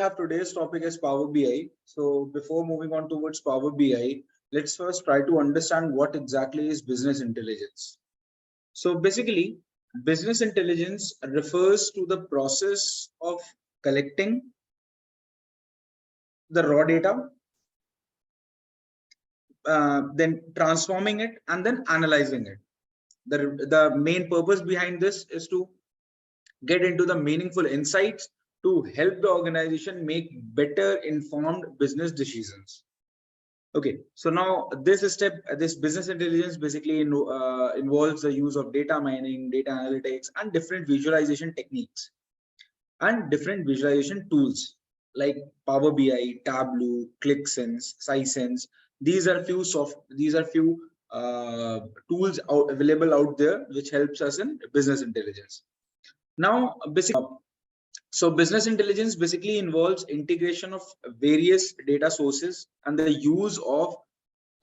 Have today's topic is Power BI. So before moving on towards Power BI, let's first try to understand what exactly is business intelligence. So basically, business intelligence refers to the process of collecting the raw data, then transforming it, and then analyzing it. The main purpose behind this is to get into the meaningful insights to help the organization make better informed business decisions. Okay, so now this business intelligence basically involves the use of data mining, data analytics, and different visualization techniques and different visualization tools like Power BI, Tableau, ClickSense, SciSense. These are few tools available out there which helps us in business intelligence. Now, basically, so business intelligence basically involves integration of various data sources and the use of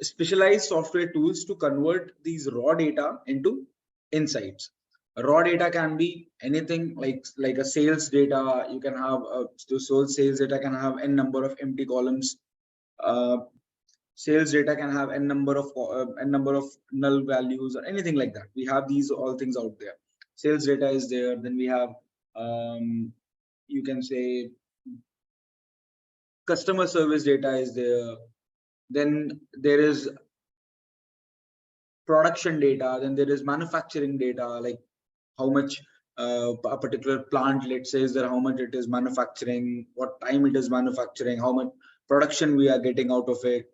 specialized software tools to convert these raw data into insights. Raw data can be anything like a sales data. You can have sales data can have n number of empty columns. Uh, Sales data can have n number of null values or anything like that. We have these all things out there. Sales data is there. Then we have you can say customer service data is there. Then there is production data. Then there is manufacturing data, like how much a particular plant, let's say, is there, how much it is manufacturing, what time it is manufacturing, how much production we are getting out of it.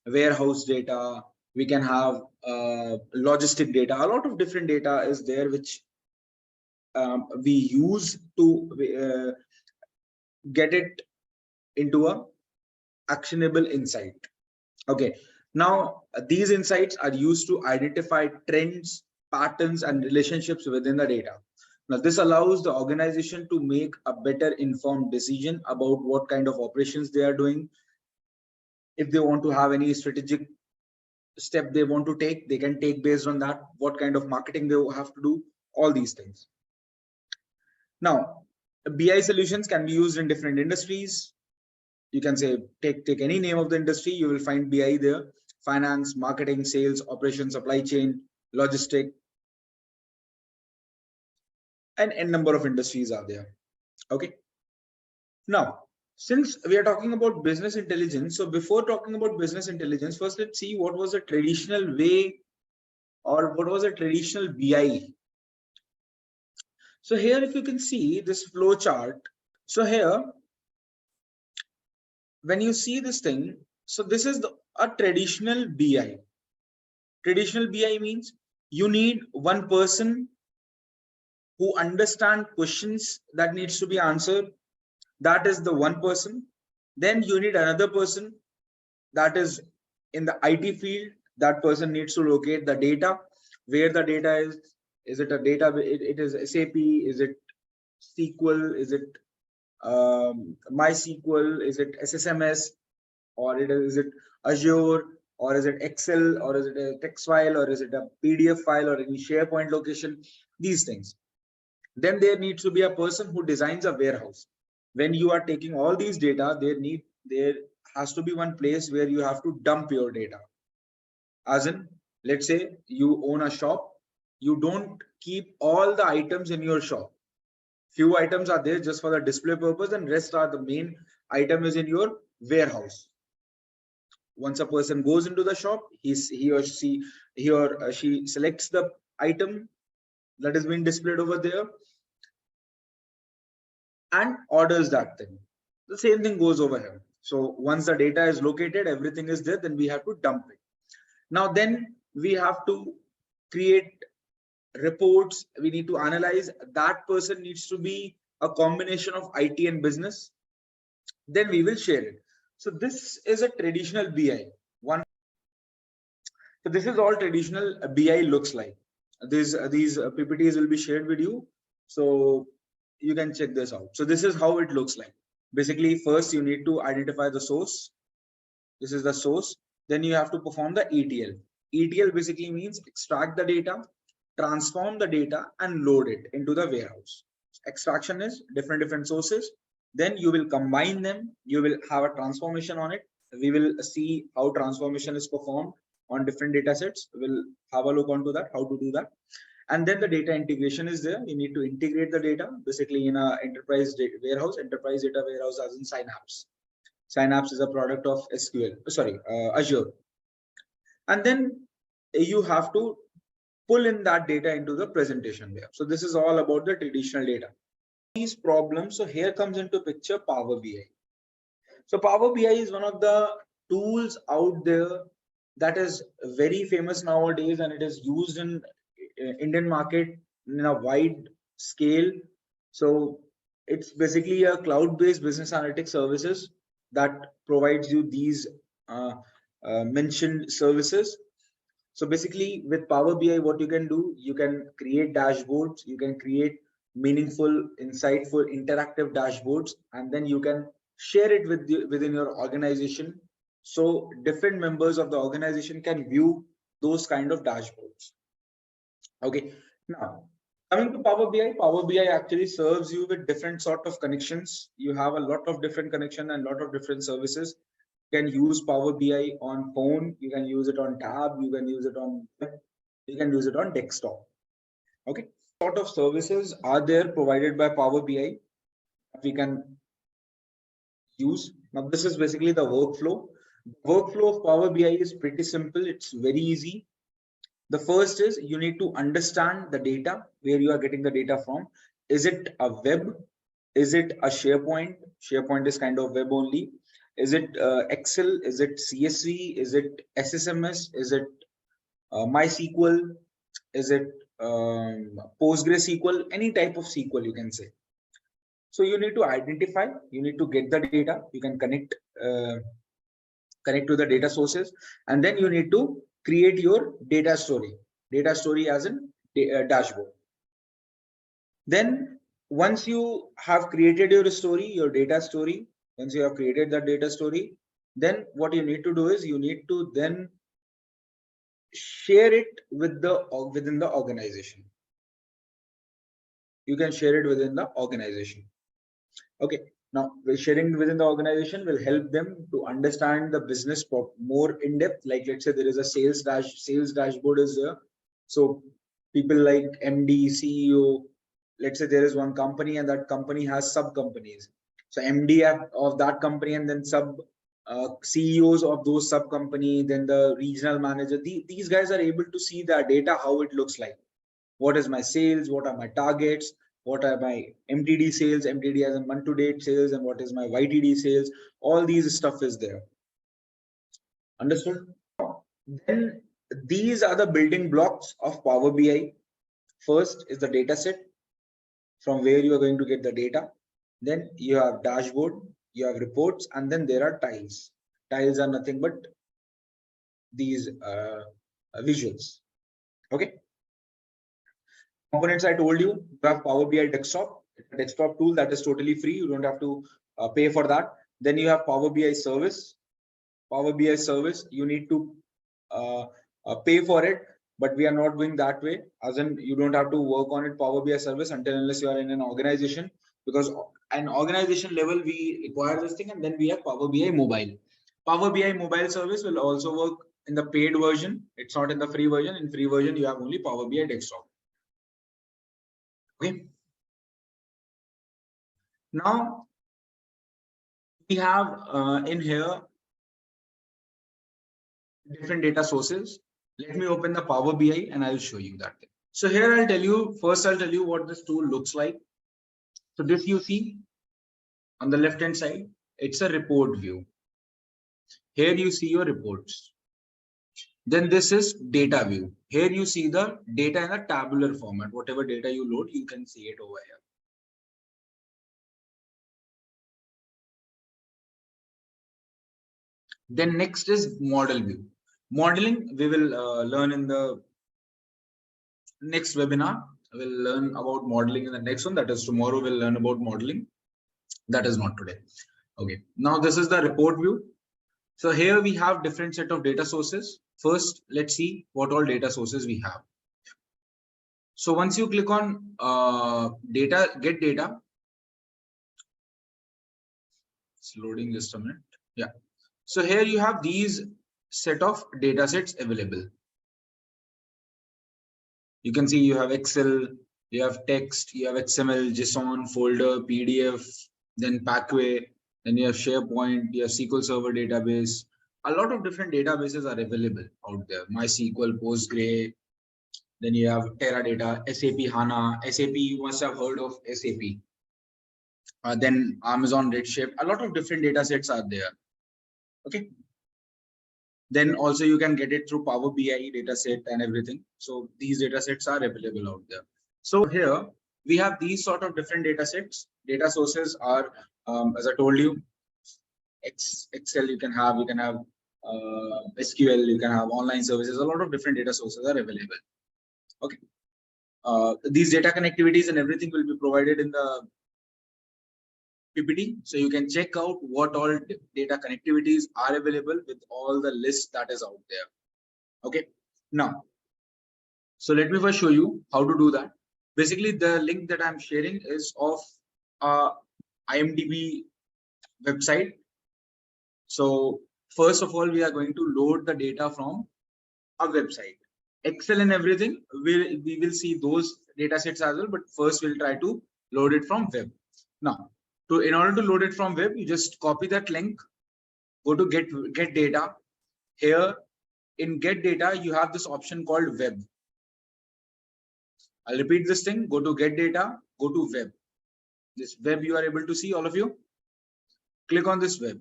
Warehouse data, we can have logistic data. A lot of different data is there which we use to get it into a actionable insight. Okay, now these insights are used to identify trends, patterns, and relationships within the data. Now this allows the organization to make a better informed decision about what kind of operations they are doing. If they want to have any strategic step they want to take, they can take based on that, what kind of marketing they have to do, all these things. Now, BI solutions can be used in different industries. You can say, take any name of the industry, you will find BI there. Finance, marketing, sales, operations, supply chain, logistic, and n number of industries are there. Okay. Now, since we are talking about business intelligence, so before talking about business intelligence, first let's see what was the traditional way or what was a traditional BI. So here, if you can see this flow chart, so here, when you see this thing, so this is a traditional BI. Traditional BI means you need one person who understands questions that needs to be answered. That is the one person. Then you need another person that is in the IT field. That person needs to locate the data, where the data is. Is it a data? It is SAP. Is it SQL? Is it MySQL? Is it SSMS? Or is it Azure? Or is it Excel? Or is it a text file? Or is it a PDF file? Or any SharePoint location? These things. Then there needs to be a person who designs a warehouse. When you are taking all these data, there has to be one place where you have to dump your data. As in, let's say you own a shop, you don't keep all the items in your shop. Few items are there just for the display purpose, and rest are the main item is in your warehouse. Once a person goes into the shop, he or she selects the item that is being displayed over there and orders that thing. The same thing goes over here. So once the data is located, everything is there, then we have to dump it. Now then we have to create reports. We need to analyze. That person needs to be a combination of IT and business. Then we will share it. So this is a traditional BI. So this is all traditional BI looks like. These PPTs will be shared with you, so you can check this out. So this is how it looks like. Basically, first you need to identify the source. This is the source. Then you have to perform the ETL. ETL basically means extract the data, transform the data, and load it into the warehouse. Extraction is different sources. Then you will combine them. You will have a transformation on it. We will see how transformation is performed on different data sets. We'll have a look onto that, how to do that. And then the data integration is there. You need to integrate the data basically in a enterprise data warehouse, enterprise data warehouse as in Synapse. Synapse is a product of SQL, sorry, Azure. And then you have to pull in that data into the presentation layer. So this is all about the traditional data. These problems, so here comes into picture Power BI. So Power BI is one of the tools out there that is very famous nowadays, and it is used in Indian market in a wide scale. So it's basically a cloud-based business analytics services that provides you these mentioned services. So basically with Power BI, what you can do, you can create dashboards, you can create meaningful, insightful, interactive dashboards, and then you can share it with within your organization. So different members of the organization can view those kind of dashboards. Okay. Now, coming to Power BI, Power BI actually serves you with different sort of connections. You have a lot of different connection and lot of different services. You can use Power BI on phone, you can use it on tab, you can use it on web, you can use it on desktop. Okay. Sort of services are there provided by Power BI that we can use. Now, this is basically the workflow. The workflow of Power BI is pretty simple. It's very easy. The first is you need to understand the data, where you are getting the data from. Is it a web? Is it a SharePoint? SharePoint is kind of web only. Is it Excel? Is it CSV? Is it SSMS? Is it MySQL? Is it PostgreSQL? Any type of SQL you can say. So you need to identify, you need to get the data, you can connect to the data sources, and then you need to create your data story as in dashboard. Then once you have created your story, your data story, once you have created that data story, then what you need to do is you need to then share it with the within the organization. You can share it within the organization. Okay. Now, sharing within the organization will help them to understand the business more in depth. Like, let's say there is a sales dashboard is there. So people like MD, CEO, let's say there is one company and that company has sub companies. So MD of that company and then sub CEOs of those sub company, then the regional manager. These guys are able to see the data, how it looks like. What is my sales? What are my targets? What are my MTD sales? MTD as a month to date sales, and what is my YTD sales? All these stuff is there. Understood? Then these are the building blocks of Power BI. First is the data set from where you are going to get the data. Then you have dashboard, you have reports, and then there are tiles. Tiles are nothing but these visuals. Okay. Components I told you, you have Power BI desktop. It's a desktop tool that is totally free. You don't have to pay for that. Then you have Power BI service. Power BI service, you need to pay for it, but we are not doing that way. As in, you don't have to work on it, Power BI service, until unless you are in an organization, because an organization level we require this thing, and then we have Power BI mobile. Power BI mobile service will also work in the paid version. It's not in the free version. In free version, you have only Power BI desktop. Okay. Now we have in here different data sources. Let me open the Power BI and I'll show you that thing. So here I'll tell you, first I'll tell you what this tool looks like. So this you see on the left hand side, it's a report view. Here you see your reports. Then this is data view. Here you see the data in a tabular format. Whatever data you load, you can see it over here. Then next is model view. Modeling we will learn in the next webinar. We'll learn about modeling in the next one. That is tomorrow we'll learn about modeling. That is not today. Okay. Now this is the report view. So here we have different set of data sources. First, let's see what all data sources we have. So once you click on data, get data, It's loading just a minute. Yeah. So here you have these set of data sets available. You can see you have Excel, you have text, you have XML, JSON, folder, PDF, then Packway, then you have SharePoint, you have SQL Server database. A lot of different databases are available out there. MySQL, Postgre, then you have Teradata, SAP HANA, SAP, you must have heard of SAP. Then Amazon Redshift, a lot of different data sets are there. Okay. Then also you can get it through Power BI data set and everything. So these data sets are available out there. So here we have these sort of different data sets. Data sources are, as I told you, Excel you can have SQL, you can have online services. A lot of different data sources are available. Okay. These data connectivities and everything will be provided in the PPT, so you can check out what all data connectivities are available with all the list that is out there. Okay, now, so let me first show you how to do that. Basically, the link that I'm sharing is of IMDb website. So first of all, we are going to load the data from a website. Excel and everything, we will see those data sets as well, but first we'll try to load it from web. Now, in order to load it from web, you just copy that link, go to get data. Here in get data, you have this option called web. I'll repeat this thing, go to get data, go to web. This web you are able to see, all of you. Click on this web.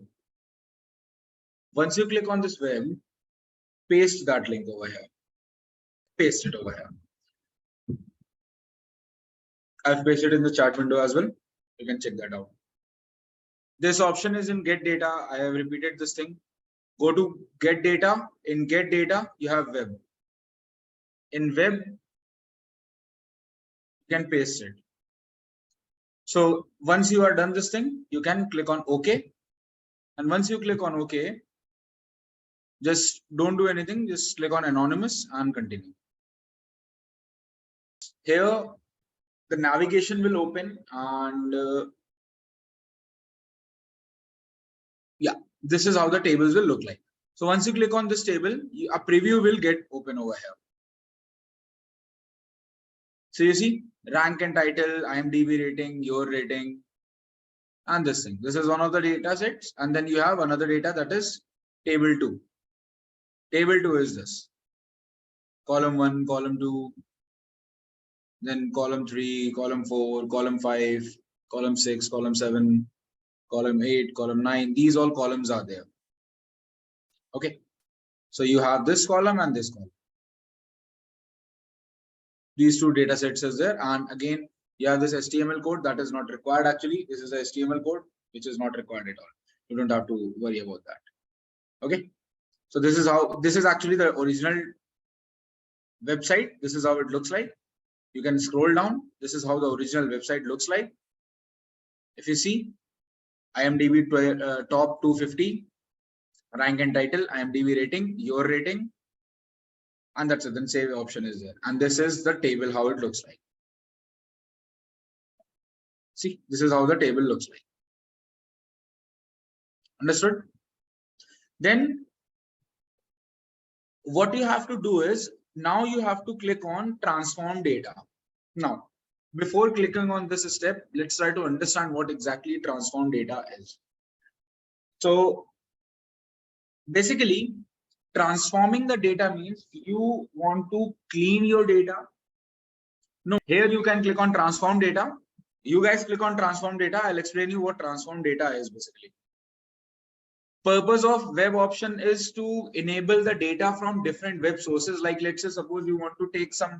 Once you click on this web, paste that link over here. Paste it over here. I've pasted in the chat window as well. You can check that out. This option is in get data. I have repeated this thing. Go to get data. In get data, you have web. In web, you can paste it. So once you are done this thing, you can click on OK. And once you click on OK, just don't do anything. Just click on anonymous and continue. Here, the navigation will open and yeah, this is how the tables will look like. So once you click on this table, a preview will get open over here. So you see rank and title, IMDb rating, your rating, and this thing. This is one of the data sets. And then you have another data that is table 2. Table 2 is this. Column 1, column 2, then column 3, column 4, column 5, column 6, column 7, column 8, column 9. These all columns are there. Okay. So you have this column and this column. These two data sets is there. And again, you have this HTML code that is not required actually. This is a HTML code which is not required at all. You don't have to worry about that. Okay. So this is actually the original website. This is how it looks like. You can scroll down. This is how the original website looks like. If you see IMDb top 250, rank and title, IMDb rating, your rating, and that's it. Then save option is there. And this is the table, how it looks like. See, this is how the table looks like. Understood? Then what you have to do is now you have to click on transform data. Now, before clicking on this step, let's try to understand what exactly transform data is. So basically, transforming the data means you want to clean your data. No, here you can click on transform data. You guys click on transform data. I'll explain you what transform data is basically. Purpose of web option is to enable the data from different web sources. Like let's say suppose you want to take some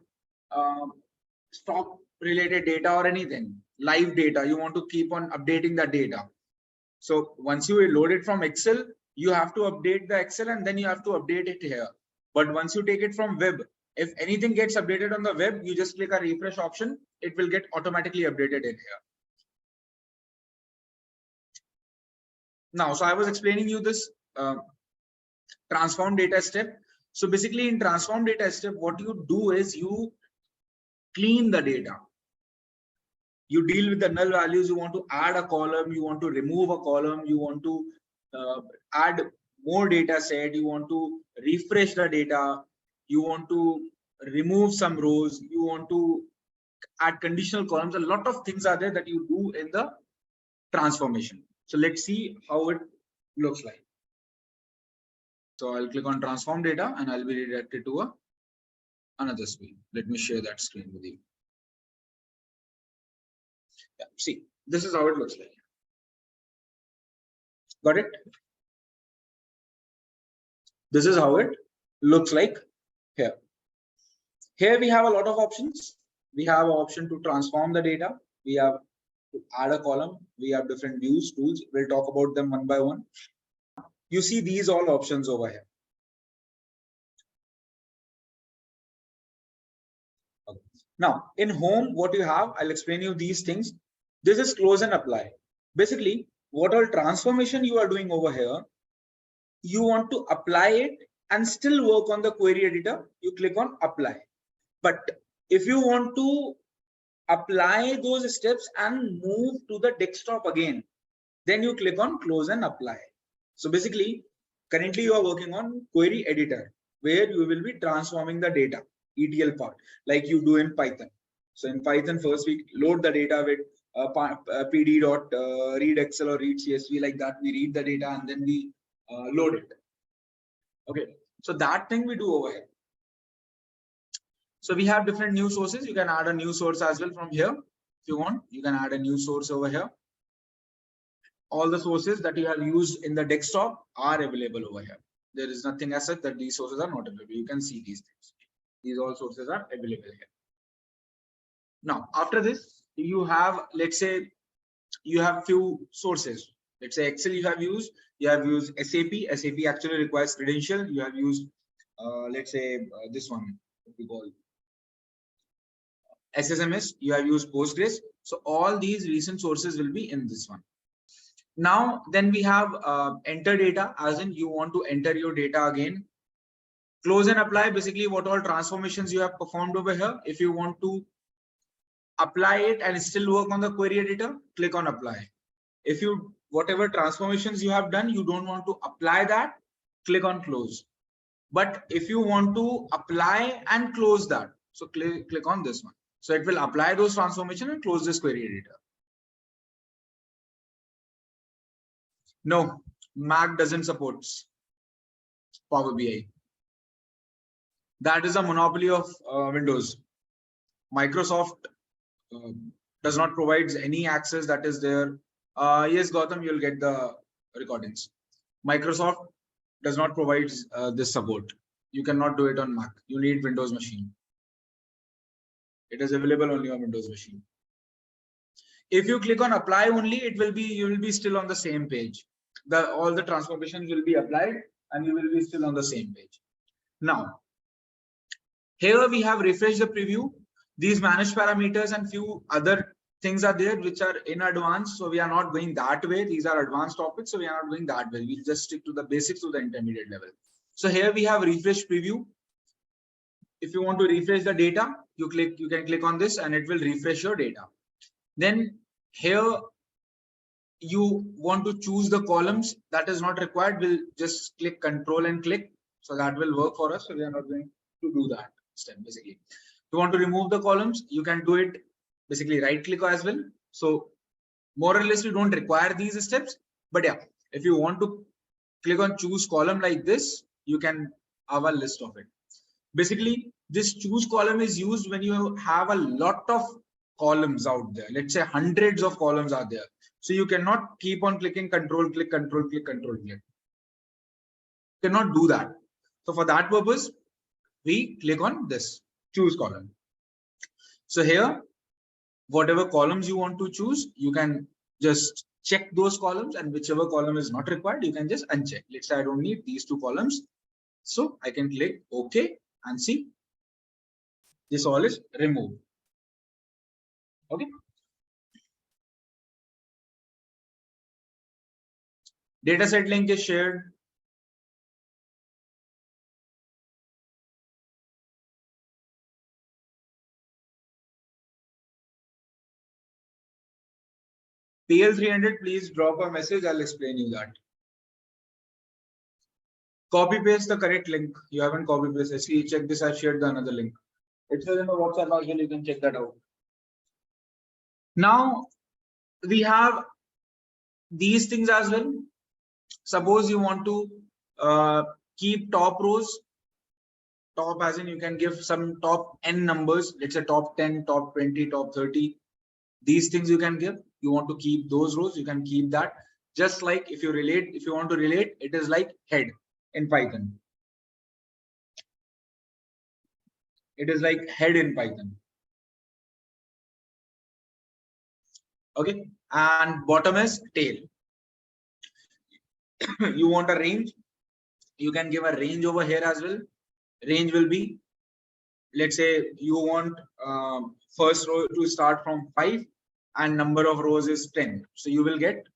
stock related data or anything, live data, you want to keep on updating the data. So once you load it from Excel, you have to update the Excel and then you have to update it here. But once you take it from web, if anything gets updated on the web, you just click a refresh option, it will get automatically updated in here. Now, so I was explaining you this transform data step. So basically in transform data step, what you do is you clean the data. You deal with the null values. You want to add a column, you want to remove a column, you want to add more data set, you want to refresh the data, you want to remove some rows, you want to add conditional columns. A lot of things are there that you do in the transformation. So let's see how it looks like. So I'll click on transform data and I'll be redirected to another screen. Let me share that screen with you. Yeah, see, this is how it looks like. Got it? This is how it looks like here. Here we have a lot of options. We have an option to transform the data. We have to add a column. We have different views, tools. We'll talk about them one by one. You see these all options over here. Okay. Now in home, what you have, I'll explain you these things. This is close and apply. Basically, what all transformation you are doing over here, you want to apply it and still work on the query editor, you click on apply. But if you want to apply those steps and move to the desktop again, then you click on close and apply. So basically, currently you are working on query editor, where you will be transforming the data, ETL part, like you do in Python. So in Python, first we load the data with pd.read Excel or read CSV, like that. We read the data and then we load it. Okay, so that thing we do over here. So we have different news sources. You can add a new source as well from here. If you want, you can add a new source over here. All the sources that you have used in the desktop are available over here. There is nothing as such that these sources are not available. You can see these things. These all sources are available here. Now, after this, you have, let's say, you have few sources. Let's say Excel you have used SAP. SAP actually requires credential. You have used, let's say, this one, what we call SSMS. You have used Postgres. So all these recent sources will be in this one. Now, then we have enter data, as in you want to enter your data again. Close and apply, basically what all transformations you have performed over here. If you want to apply it and still work on the query editor, click on apply. If you, whatever transformations you have done, you don't want to apply that, click on close. But if you want to apply and close that, so click on this one. So it will apply those transformations and close this query editor. No, Mac doesn't support Power BI. That is a monopoly of Windows. Microsoft does not provide any access that is there. Yes, Gautam, you'll get the recordings. Microsoft does not provide this support. You cannot do it on Mac. You need Windows machine. It is available only on Windows machine. If you click on apply only, it will be, you will be still on the same page. All the transformations will be applied and you will be still on the same page. Now, here we have refreshed the preview. These managed parameters and few other things are there which are in advance. So we are not going that way. These are advanced topics. So we are not going that way. We just stick to the basics to the intermediate level. So here we have refresh preview. If you want to refresh the data, you can click on this and it will refresh your data. Then here you want to choose the columns. That is not required. We'll just click control and click. So that will work for us. So we are not going to do that step basically. If you want to remove the columns, you can do it basically right click as well. So more or less we don't require these steps, but yeah, if you want to click on choose column like this, you can have a list of it. Basically this choose column is used when you have a lot of columns out there. Let's say hundreds of columns are there. So you cannot keep on clicking control click, control click, control click. You cannot do that. So for that purpose, we click on this choose column. So here, whatever columns you want to choose, you can just check those columns, and whichever column is not required, you can just uncheck. Let's say I don't need these two columns. So I can click OK and see this all is removed. Okay. Dataset link is shared. PL300, please drop a message. I'll explain you that. Copy paste the correct link. You haven't copy pasted. See, check this. I've shared the another link. It's in the WhatsApp as well. You can check that out. Now we have these things as well. Suppose you want to keep top rows. Top as in you can give some top n numbers. Let's say top 10, top 20, top 30. These things you can give. You want to keep those rows. You can keep that. Just like if you want to relate, it is like head in Python. It is like head in Python. Okay. And bottom is tail. You want a range. You can give a range over here as well. Range will be, let's say you want first row to start from 5 and number of rows is 10. So you will get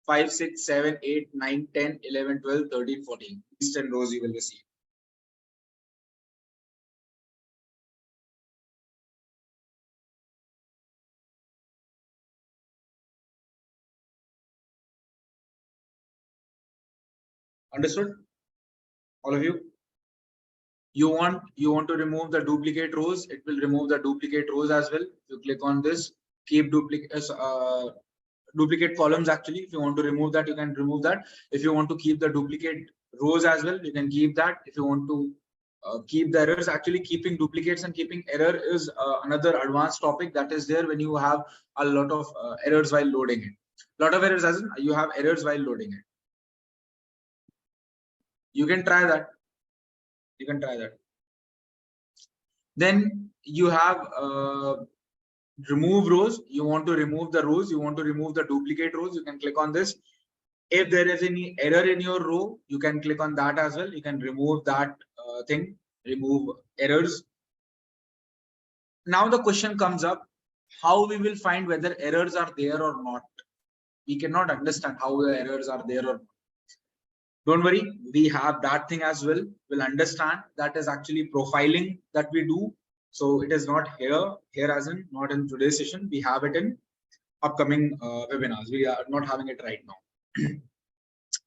5, 6, 7, 8, 9, 10, 11, 12, 13, 14. These 10 rows you will receive. Understood? All of you? You want to remove the duplicate rows. It will remove the duplicate rows as well. You click on this, keep duplicate columns. Actually, if you want to remove that, you can remove that. If you want to keep the duplicate rows as well, you can keep that. If you want to keep the errors, actually keeping duplicates and keeping error is another advanced topic that is there when you have a lot of errors while loading it. Lot of errors as in you have errors while loading it. You can try that. You can try that. Then you have remove rows. You want to remove the rows. You want to remove the duplicate rows. You can click on this. If there is any error in your row, you can click on that as well. You can remove that thing, remove errors. Now the question comes up, how we will find whether errors are there or not. We cannot understand how the errors are there or not. Don't worry, we have that thing as well. We'll understand that is actually profiling that we do. So it is not here as in not in today's session. We have it in upcoming webinars. We are not having it right now.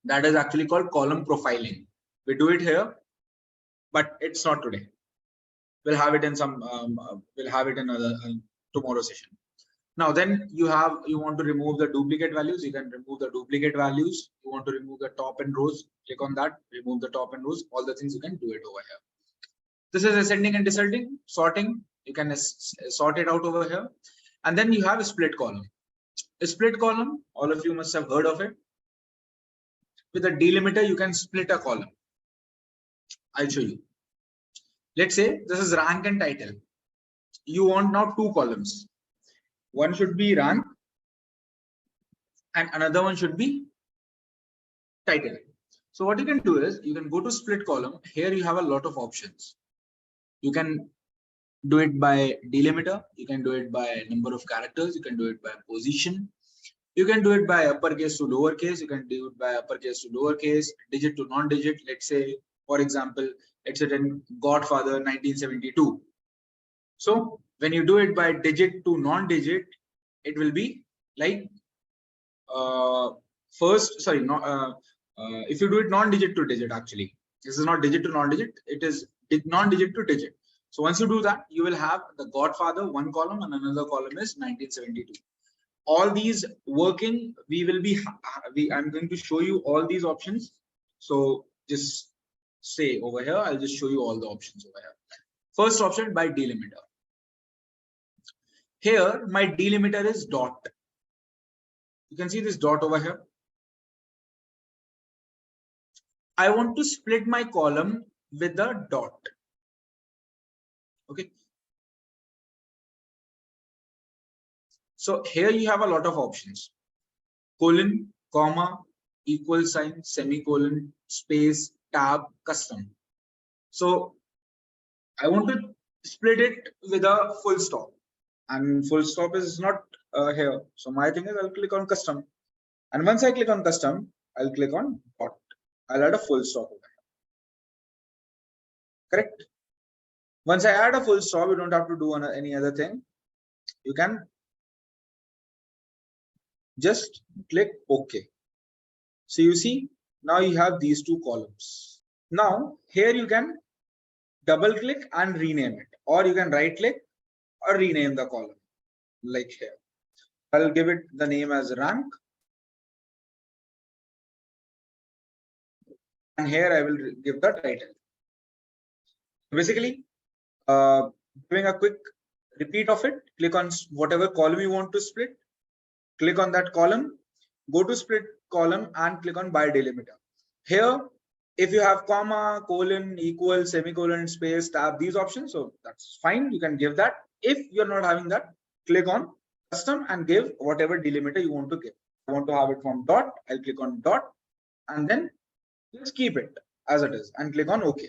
That is actually called column profiling. We do it here, but it's not today. We'll have it in some. We'll have it in another tomorrow session. Now then you want to remove the duplicate values. You can remove the duplicate values. You want to remove the top and rows. Click on that. Remove the top and rows. All the things you can do it over here. This is ascending and descending sorting. You can sort it out over here. And then you have a split column. A split column, all of you must have heard of it. With a delimiter, you can split a column. I'll show you. Let's say this is rank and title. You want now two columns. One should be rank and another one should be title. So what you can do is you can go to split column. Here you have a lot of options. You can do it by delimiter. You can do it by number of characters. You can do it by position. You can do it by uppercase to lowercase. You can do it by uppercase to lowercase, digit to non-digit. Let's say, for example, it's in Godfather 1972. So when you do it by digit to non-digit, it will be like if you do it non-digit to digit, actually, this is not digit to non-digit, it is non-digit to digit. So once you do that, you will have the Godfather one column and another column is 1972. All these working, I'm going to show you all these options. So just say over here, I'll just show you all the options over here. First option by delimiter. Here, my delimiter is dot. You can see this dot over here. I want to split my column with a dot. Okay. So here you have a lot of options. Colon, comma, equal sign, semicolon, space, tab, custom. So I want to split it with a full stop. And full stop is not here. So my thing is I'll click on custom. And once I click on custom, I'll click on dot. I'll add a full stop over here. Correct? Once I add a full stop, you don't have to do any other thing. You can just click OK. So you see, now you have these two columns. Now here you can double click and rename it, or you can right click or rename the column like here. I'll give it the name as rank, and here I will give the title. Basically, doing a quick repeat of it, click on whatever column you want to split, click on that column, go to split column and click on by delimiter. Here, if you have comma, colon, equal, semicolon, space, tab, these options, so that's fine, you can give that. If you're not having that, click on custom and give whatever delimiter you want to give. I want to have it from dot, I'll click on dot, and then just keep it as it is and click on OK.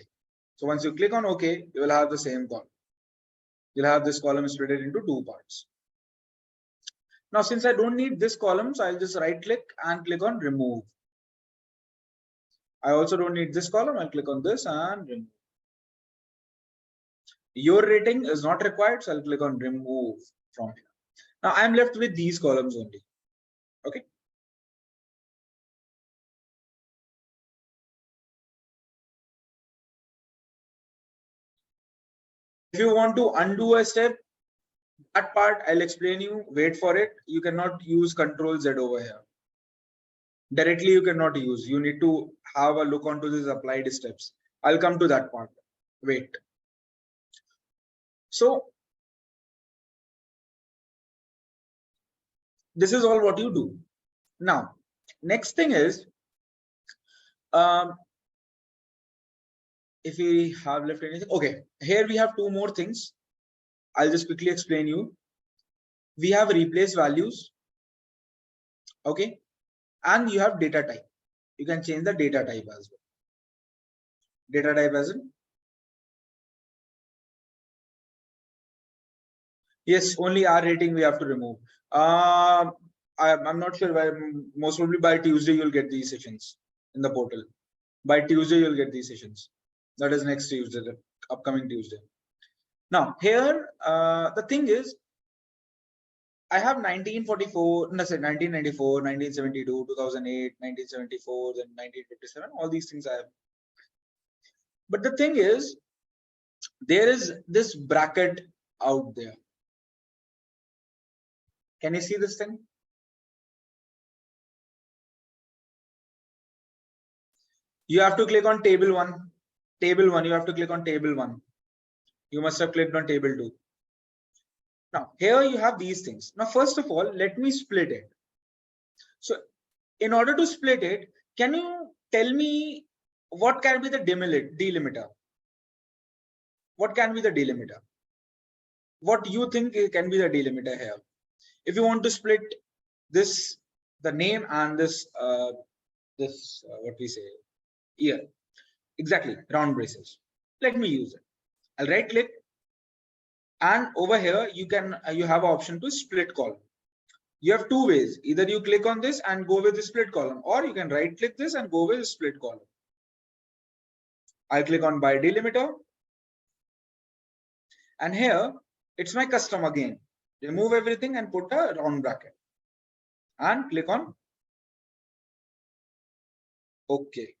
So once you click on OK, you will have the same column. You'll have this column split into two parts. Now, since I don't need this column, so I'll just right click and click on remove. I also don't need this column. I'll click on this and remove. Your rating is not required, so I'll click on remove from here. Now I'm left with these columns only. Okay. If you want to undo a step, that part I'll explain you. Wait for it. You cannot use Control Z over here. Directly you cannot use. You need to have a look onto these applied steps. I'll come to that part. Wait. So this is all what you do. Now, next thing is, if we have left anything, okay, here we have two more things. I'll just quickly explain you. We have replace values. Okay. And you have data type. You can change the data type as well. Data type as in? Yes, only our rating we have to remove. I'm not sure why. Most probably by Tuesday you'll get these sessions in the portal. By Tuesday you'll get these sessions. That is next Tuesday, the upcoming Tuesday. Now here, the thing is, I have 1944, no, say 1994, 1972, 2008, 1974, then 1957. All these things I have. But the thing is, there is this bracket out there. Can you see this thing? You have to click on table 1. Table 1, you have to click on table 1. You must have clicked on table 2. Now, here you have these things. Now, first of all, let me split it. So, in order to split it, can you tell me what can be the delimiter? What can be the delimiter? What you think can be the delimiter here? If you want to split this, the name and this, what we say, year, exactly, round braces. Let me use it. I'll right click, and over here you can you have an option to split column. You have two ways. Either you click on this and go with the split column, or you can right click this and go with the split column. I'll click on by delimiter, and here it's my custom again. Remove everything and put a round bracket and click on OK.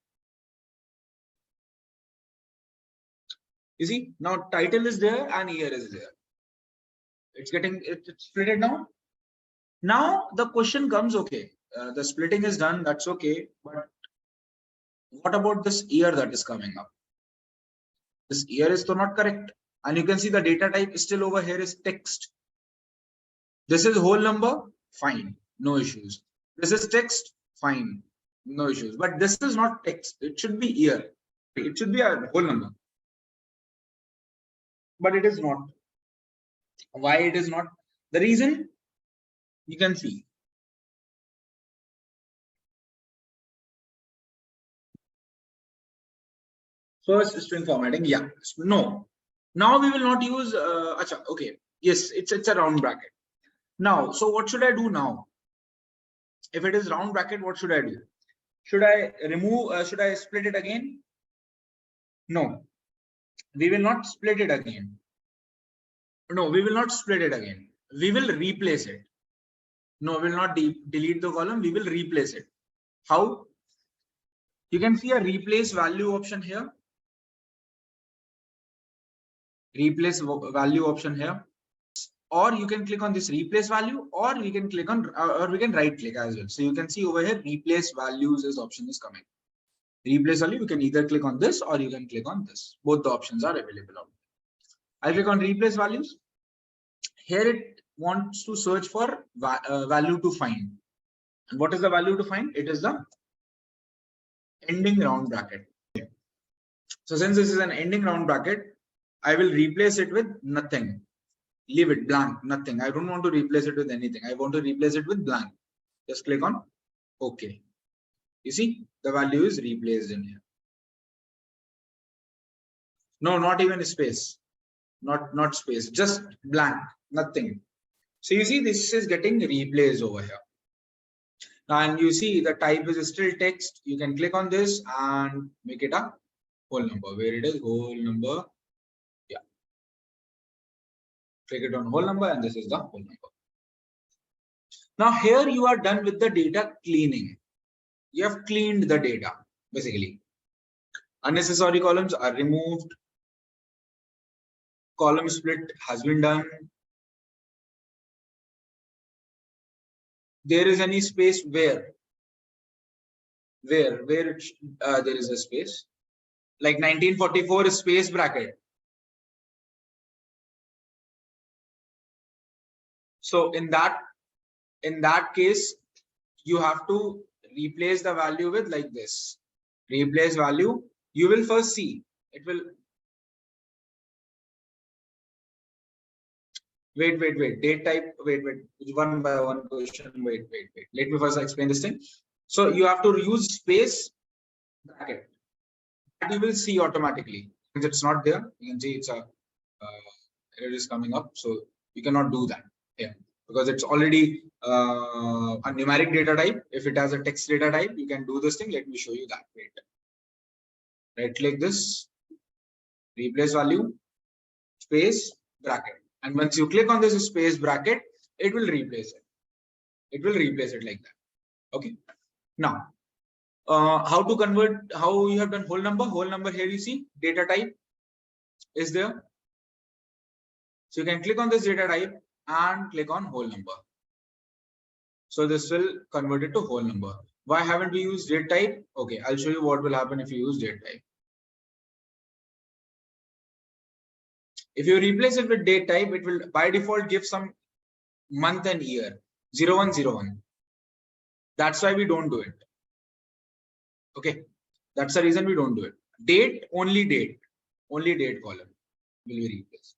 You see, now title is there and year is there. It's split now. Now the question comes, okay, the splitting is done, that's okay, but what about this year that is coming up? This year is still not correct, and you can see the data type is still over here is text. This is whole number, fine, no issues. This is text, fine, no issues. But this is not text, it should be year. It should be a whole number. But it is not. Why it is not? The reason you can see. First, string formatting, yeah, no. Now we will not use, okay, yes, it's a round bracket. Now, so what should I do now? If it is round bracket, what should I do? Should I remove, should I split it again? No, we will not split it again. No, we will not split it again. We will replace it. No, we will not delete the column. We will replace it. How? You can see a replace value option here. Replace value option here. Or you can click on this replace value, or we can click on, or we can right click as well. So you can see over here, replace values as option is coming. Replace value, you can either click on this or you can click on this. Both the options are available out there. I'll click on replace values. Here it wants to search for value to find. And what is the value to find? It is the ending round bracket. So since this is an ending round bracket, I will replace it with nothing. Leave it blank, nothing. I don't want to replace it with anything. I want to replace it with blank. Just click on OK. You see, the value is replaced in here. No, not even a space. Not space, just blank, nothing. So you see, this is getting replaced over here. Now, and you see the type is still text. You can click on this and make it a whole number. Where it is, whole number. Yeah. Click it on whole number, and this is the whole number. Now here you are done with the data cleaning. You have cleaned the data, basically. Unnecessary columns are removed. Column split has been done. There is any space where there is a space, like 1944 space bracket. So in that case, you have to replace the value with like this. Replace value. You will first see it will. Wait. Date type. Wait. One by one question. Wait. Let me first explain this thing. So you have to use space bracket. That you will see automatically. Since it's not there, you can see it's a error is coming up. So you cannot do that here because it's already a numeric data type. If it has a text data type, you can do this thing. Let me show you that. Wait. Right click this. Replace value. Space bracket. And once you click on this space bracket, it will replace it. It will replace it like that. Okay. Now, how to convert, how you have done whole number. Whole number here you see data type is there. So you can click on this data type and click on whole number. So this will convert it to whole number. Why haven't we used date type? Okay, I'll show you what will happen if you use date type. If you replace it with date type, it will by default give some month and year 0101. That's why we don't do it. Okay, that's the reason we don't do it. Date only date column will be replaced.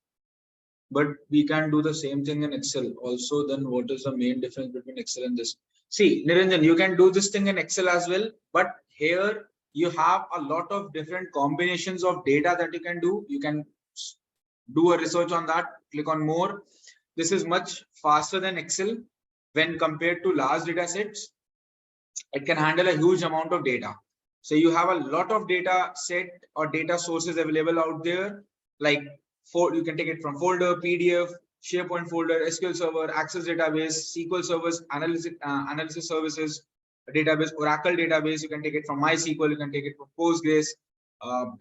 But we can do the same thing in Excel also. Then what is the main difference between Excel and this? See, Niranjan, you can do this thing in Excel as well, but here you have a lot of different combinations of data that you can do. You can do a research on that. Click on more. This is much faster than Excel when compared to large data sets. It can handle a huge amount of data. So you have a lot of data set or data sources available out there. Like you can take it from folder, PDF, SharePoint folder, SQL Server, Access database, SQL servers, analysis services, database, Oracle database. You can take it from MySQL. You can take it from Postgres,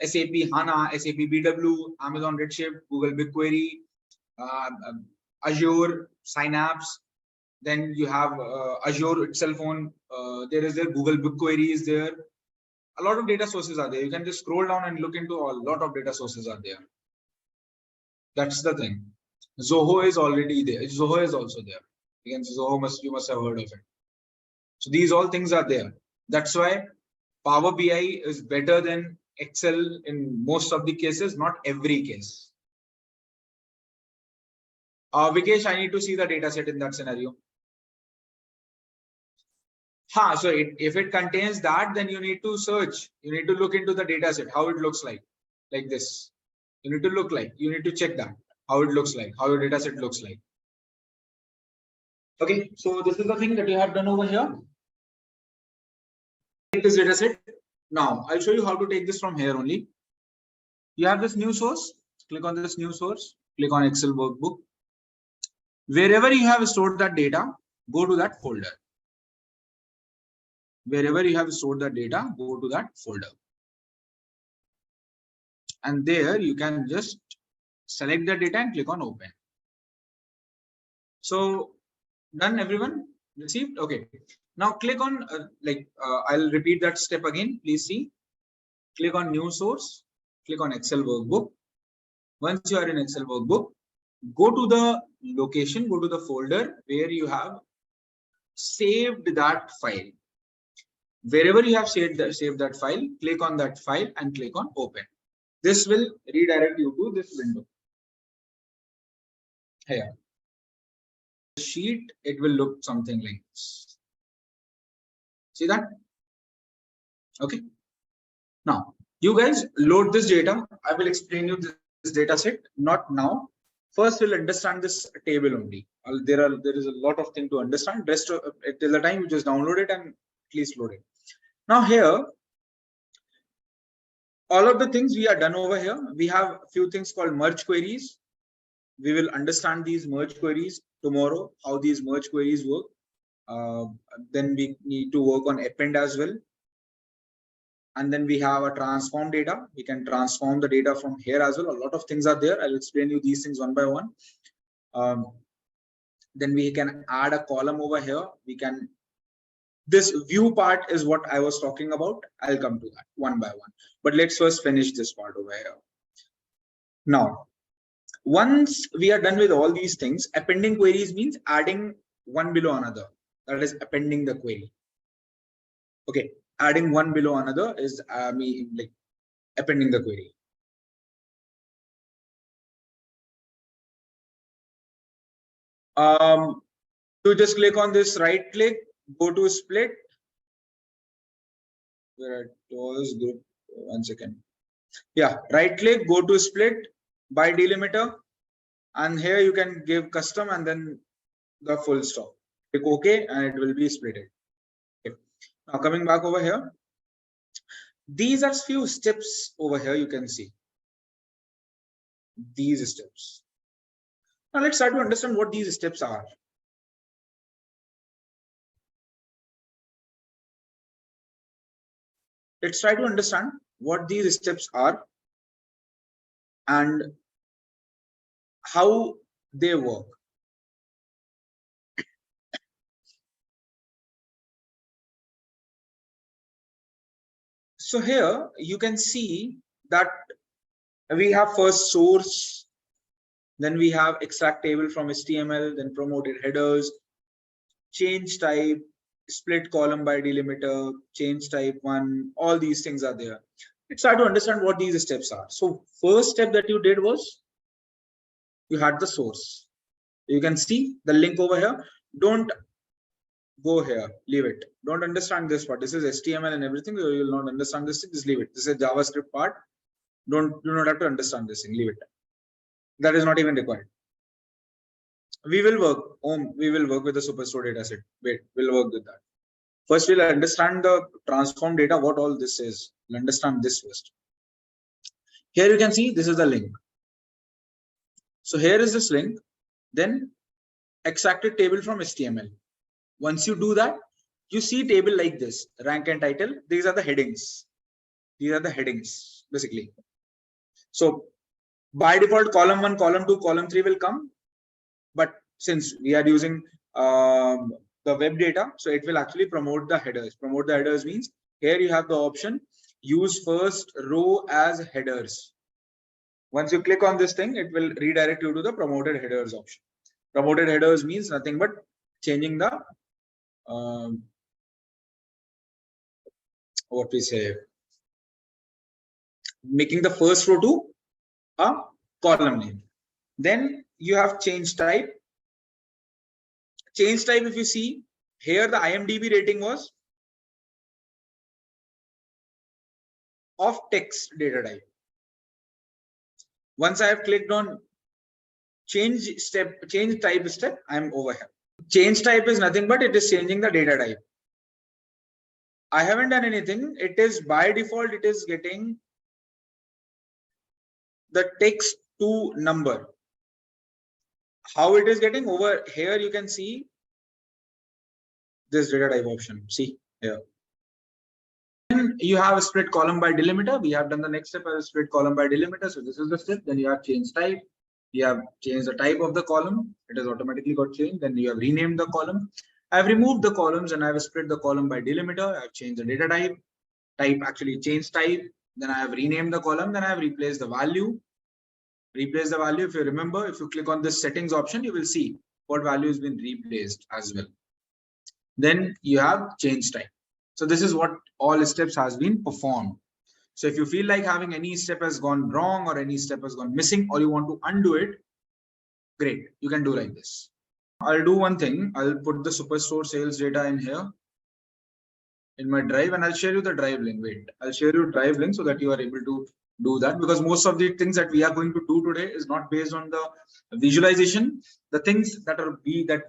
SAP HANA, SAP BW, Amazon Redshift, Google BigQuery, Azure, Synapse. Then you have Azure itself on. There is there Google BigQuery is there. A lot of data sources are there. You can just scroll down and look into a lot of data sources are there. That's the thing. Zoho is already there. Zoho is also there. Again, Zoho you must have heard of it. So these all things are there. That's why Power BI is better than Excel in most of the cases, not every case. Vikesh, I need to see the data set in that scenario. So if it contains that, then you need to search. You need to look into the data set, how it looks like this. You need to check that, how it looks like, how your data set looks like. Okay, so this is the thing that you have done over here. Take this data set. Now, I'll show you how to take this from here only. You have this new source. Click on this new source. Click on Excel workbook. Wherever you have stored that data, go to that folder. Wherever you have stored the data, go to that folder. And there you can just select the data and click on open. So done, everyone? Received? Okay. Now click on, I'll repeat that step again. Please see. Click on new source. Click on Excel workbook. Once you are in Excel workbook, go to the location, go to the folder where you have saved that file. Wherever you have saved that file, click on that file and click on open. This will redirect you to this window. Here. Sheet, it will look something like this. See that? Okay. Now, you guys load this data. I will explain you this data set. Not now. First, we'll understand this table only. There is a lot of thing to understand. Rest of till the time you just download it and at least load it. Now here, all of the things we are done over here. We have a few things called merge queries. We will understand these merge queries tomorrow, how these merge queries work. Then we need to work on append as well. And then we have a transform data. We can transform the data from here as well. A lot of things are there. I'll explain you these things one by one. Then we can add a column over here. We can, this view part is what I was talking about. I'll come to that one by one. But let's first finish this part over here. Now, once we are done with all these things, appending queries means adding one below another. That is appending the query. Okay, adding one below another is like appending the query. To just click on this, right click, go to split. Where it was group. 1 second. Yeah, right click, go to split by delimiter, and here you can give custom and then the full stop. Click OK and it will be splitted. Okay. Now coming back over here, these are few steps over here. You can see these steps. Now let's try to understand what these steps are. Let's try to understand what these steps are and how they work. So here you can see that we have first source, then we have extract table from HTML, then promoted headers, change type, split column by delimiter, change type 1, all these things are there. Let's try to understand what these steps are. So first step that you did was you had the source. You can see the link over here. Don't go here, leave it. Don't understand this part. This is HTML and everything. You will not understand this thing. Just leave it. This is a JavaScript part. Do not have to understand this thing. Leave it. That is not even required. We will work. We will work with the Superstore data set. Wait, we'll work with that. First, we'll understand the transform data, what all this is. We'll understand this first. Here you can see this is the link. So here is this link. Then extracted table from HTML. Once you do that, you see table like this, rank and title. These are the headings. These are the headings, basically. So by default, column 1, column 2, column 3 will come. But since we are using the web data, so it will actually promote the headers. Promote the headers means here you have the option, use first row as headers. Once you click on this thing, it will redirect you to the promoted headers option. Promoted headers means nothing but changing the what we say, making the first row to a column name. Then you have change type. Change type, if you see here, the IMDb rating was of text data type. Once I have clicked on change type step, I'm over here. Change type is nothing but it is changing the data type. I haven't done anything. It is by default, it is getting the text to number. How it is getting over here, you can see this data type option. See here. Then you have a split column by delimiter. We have done the next step as split column by delimiter. So this is the step. Then you have change type. You have changed the type of the column. It has automatically got changed. Then you have renamed the column. I've removed the columns and I have split the column by delimiter. I've changed the data type. Actually changed type. Then I have renamed the column. Then I have replaced the value. Replace the value. If you remember, if you click on this settings option, you will see what value has been replaced as well. Then you have change type. So this is what all steps has been performed. So if you feel like having any step has gone wrong or any step has gone missing or you want to undo it, great, you can do like this. I'll do one thing. I'll put the Superstore sales data in here in my drive and I'll share you the drive link. Wait, I'll share you drive link so that you are able to do that, because most of the things that we are going to do today is not based on the visualization. The things that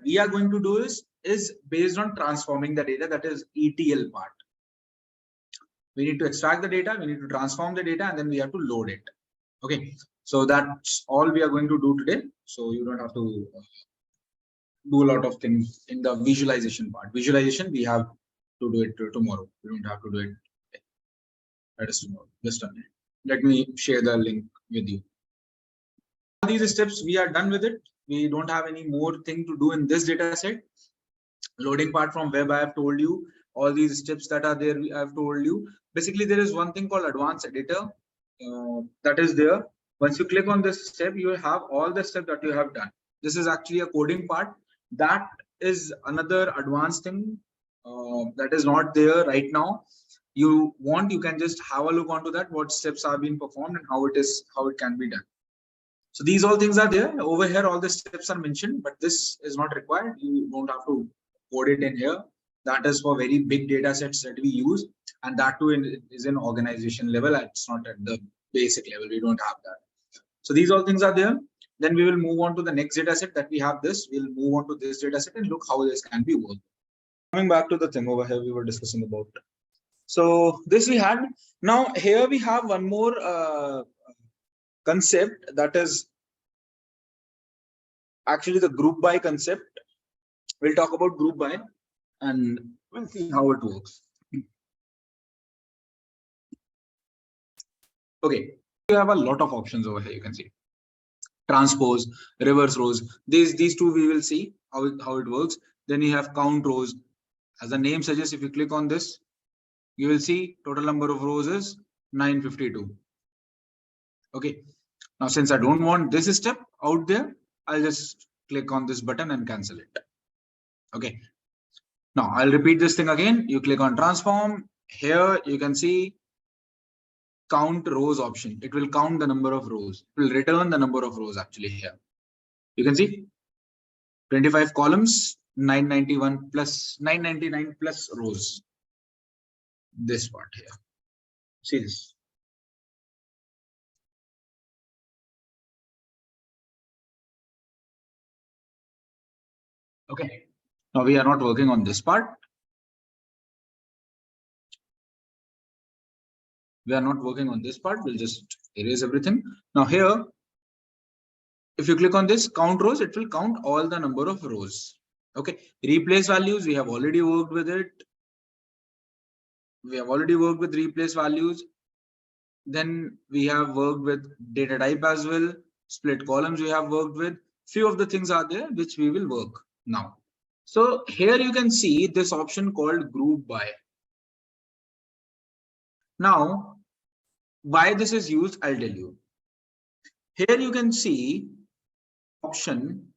we are going to do is based on transforming the data, that is ETL part. We need to extract the data, we need to transform the data, and then we have to load it. Okay, so that's all we are going to do today. So you don't have to do a lot of things in the visualization part. Visualization, we have to do it tomorrow. We don't have to do it today. That is tomorrow. Just done it. Let me share the link with you. All these steps, we are done with it. We don't have any more thing to do in this data set. Loading part from web, I have told you. All these steps that are there, I have told you. Basically, there is one thing called advanced editor that is there. Once you click on this step, you will have all the steps that you have done. This is actually a coding part. That is another advanced thing that is not there right now. You can just have a look onto that, what steps are being performed and how it can be done. So these all things are there. Over here, all the steps are mentioned, but this is not required. You don't have to code it in here. That is for very big data sets that we use, and that too is in organization level. It's not at the basic level. We don't have that. So these all things are there. Then we will move on to the next data set that we have this. We'll move on to this data set and look how this can be worked. Coming back to the thing over here we were discussing about. So this we had. Now here we have one more concept, that is actually the group by concept. We'll talk about group by and we'll see how it works. Okay, you have a lot of options over here. You can see transpose, reverse rows. These two we will see how it works. Then you have count rows. As the name suggests, if you click on this, you will see total number of rows is 952. Okay. Now, since I don't want this step out there, I'll just click on this button and cancel it. Okay. Now, I'll repeat this thing again. You click on transform. Here you can see count rows option. It will count the number of rows. It will return the number of rows actually here. You can see 25 columns, 991 plus 999 plus rows. This part here. See this. Okay. Now we are not working on this part. We are not working on this part. We'll just erase everything. Now here, if you click on this count rows, it will count all the number of rows. Okay. Replace values, we have already worked with it. We have already worked with replace values. Then we have worked with data type as well. Split columns we have worked with. Few of the things are there which we will work now. So here you can see this option called group by. Now, why this is used, I'll tell you. Here you can see option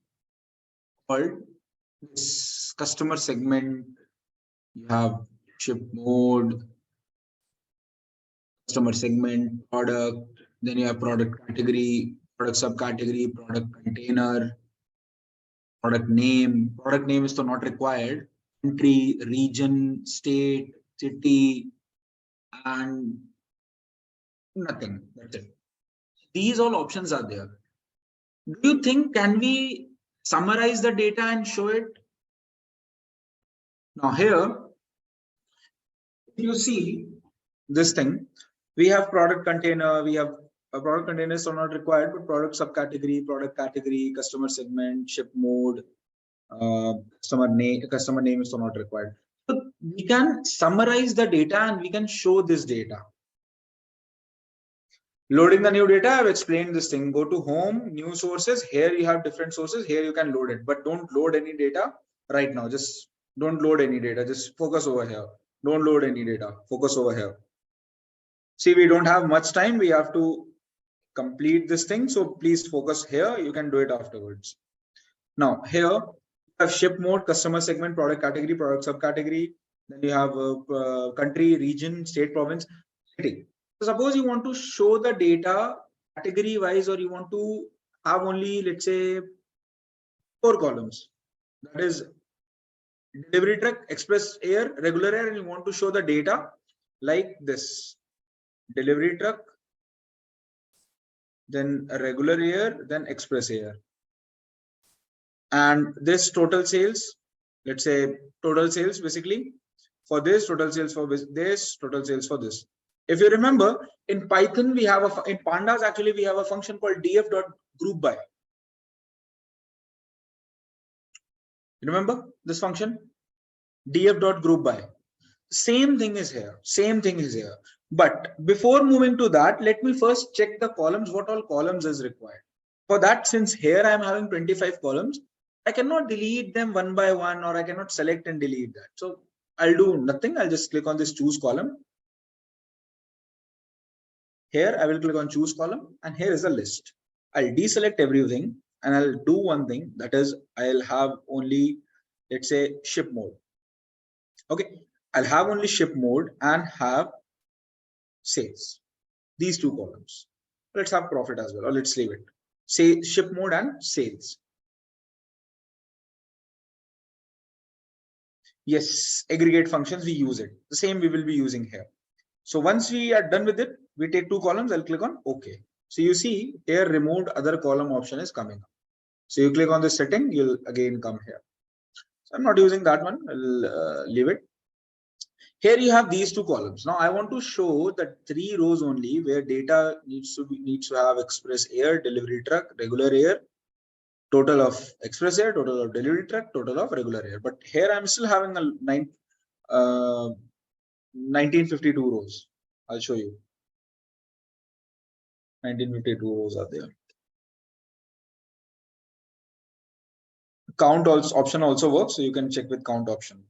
called this customer segment. You have ship mode, customer segment, product, then you have product category, product subcategory, product container, product name. Product name is still not required. Country, region, state, city, and nothing. That's it. These all options are there. Do you think can we summarize the data and show it? Now here, if you see this thing, we have product container, we have a product containers are not required, but product subcategory, product category, customer segment, ship mode, Customer name is not required. So we can summarize the data and we can show this data. Loading the new data, I've explained this thing. Go to home, new sources. Here you have different sources. Here you can load it, but don't load any data right now. Just don't load any data. Just focus over here. Don't load any data. Focus over here. See, we don't have much time. We have to complete this thing. So please focus here. You can do it afterwards. Now here you have ship mode, customer segment, product category, product subcategory. Then you have country, region, state, province, city. So suppose you want to show the data category wise, or you want to have only, let's say, 4 columns. That is delivery truck, express air, regular air, and you want to show the data like this: delivery truck, then regular air, then express air. And this total sales, let's say total sales basically for this, total sales for this, total sales for this. If you remember, in Python we have in pandas actually we have a function called df.groupby. Remember this function, df.groupby. Same thing is here. Same thing is here. But before moving to that, let me first check the columns. What all columns is required? For that, since here I am having 25 columns, I cannot delete them one by one, or I cannot select and delete that. So I'll do nothing. I'll just click on this choose column. Here I will click on choose column, and here is a list. I'll deselect everything and I'll do one thing, that is I'll have only, let's say, ship mode. Okay, I'll have only ship mode and have sales. These 2 columns. Let's have profit as well, or let's leave it. Say ship mode and sales. Yes, aggregate functions, we use it. The same we will be using here. So once we are done with it, we take 2 columns. I'll click on OK. So you see here removed other column option is coming up. So you click on this setting, you'll again come here. So I'm not using that one. I'll leave it. Here you have these 2 columns. Now I want to show that 3 rows only where data needs to have express air, delivery truck, regular air, total of express air, total of delivery truck, total of regular air. But here I'm still having a 1952 rows. I'll show you. 1952 rows are there. Count also option also works, so you can check with count option.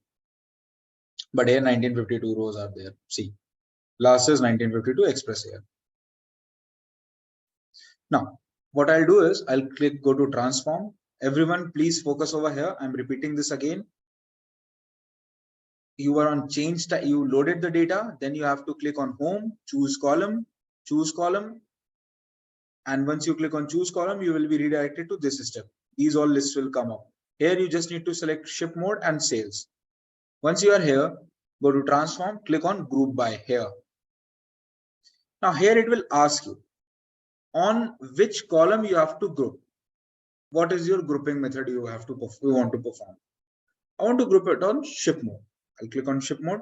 But here 1952 rows are there. See, last is 1952 express air. Now what I'll do is I'll go to transform. Everyone please focus over here. I'm repeating this again. You are on change, you loaded the data, then you have to click on home, choose column, and once you click on choose column, you will be redirected to this step. These all lists will come up. Here you just need to select ship mode and sales. Once you are here, go to transform, click on group by here. Now here it will ask you on which column you have to group. What is your grouping method you want to perform? I want to group it on ship mode. I'll click on ship mode.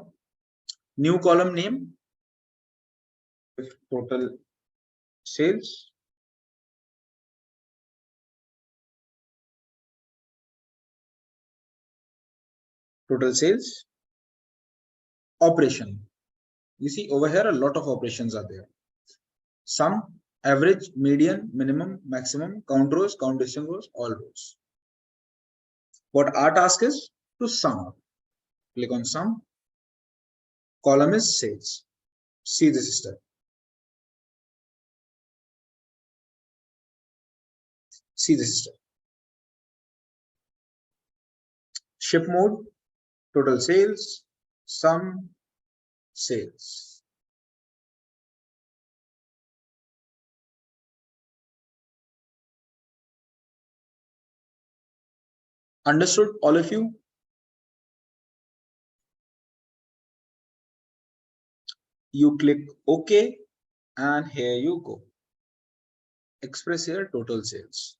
New column name, total sales. Total sales. Operation. You see over here a lot of operations are there. Sum, average, median, minimum, maximum, count rows, count distinct rows, all rows. What our task is to sum. Click on sum. Column is sales. See this step. See this step. Ship mode, total sales, sum, sales. Understood, all of you? You click OK, and here you go. Express here total sales.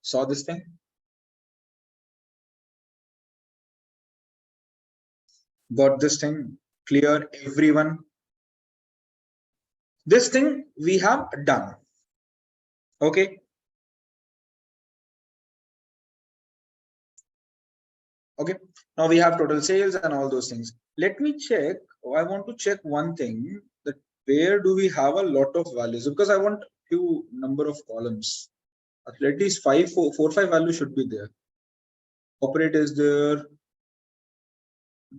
Saw this thing? Got this thing clear, everyone? This thing we have done. Okay. Okay, now we have total sales and all those things. Let me check. I want to check one thing, that where do we have a lot of values, because I want few number of columns. At least 5 values should be there. Operate is there.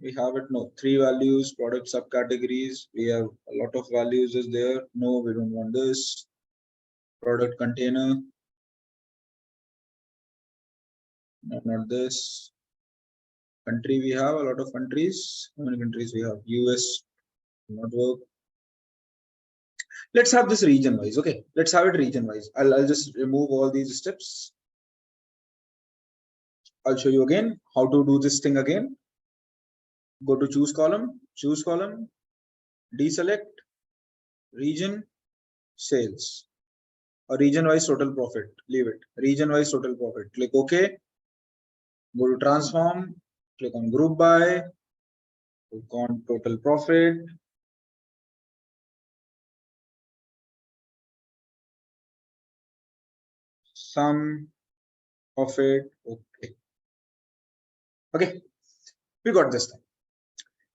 We have it. No, 3 values. Product subcategories. We have a lot of values is there. No, we don't want this. Product container. Not this. Country, we have a lot of countries. How many countries we have? US. Not work. Let's have this region wise. Okay, let's have it region wise. I'll just remove all these steps. I'll show you again how to do this thing again. Go to choose column, deselect region, sales, or region wise total profit. Leave it. Region wise total profit. Click OK. Go to transform. Click on group by. Click on total profit. Sum of it. Okay. Okay. We got this thing.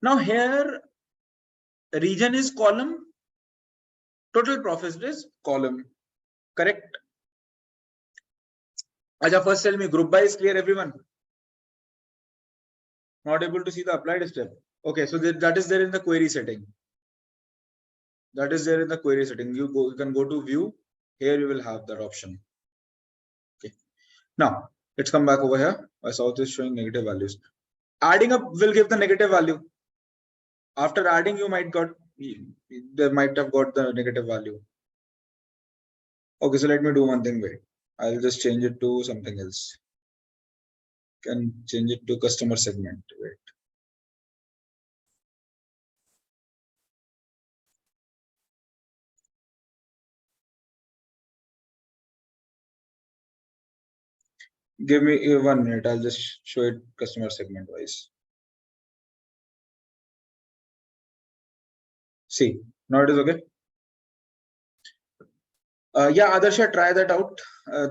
Now here, region is column. Total profit is column. Correct? Aja, first tell me, group by is clear, everyone? Not able to see the applied step. Okay, so that is there in the query setting. That is there in the query setting. You can go to view. Here you will have that option. Okay. Now let's come back over here. My south is showing negative values. Adding up will give the negative value. After adding, they might have got the negative value. Okay, so let me do one thing. Wait, I'll just change it to something else. Can change it to customer segment. Wait. Give me 1 minute. I'll just show it customer segment wise. See, now it is okay. Yeah, Adarsha, try that out.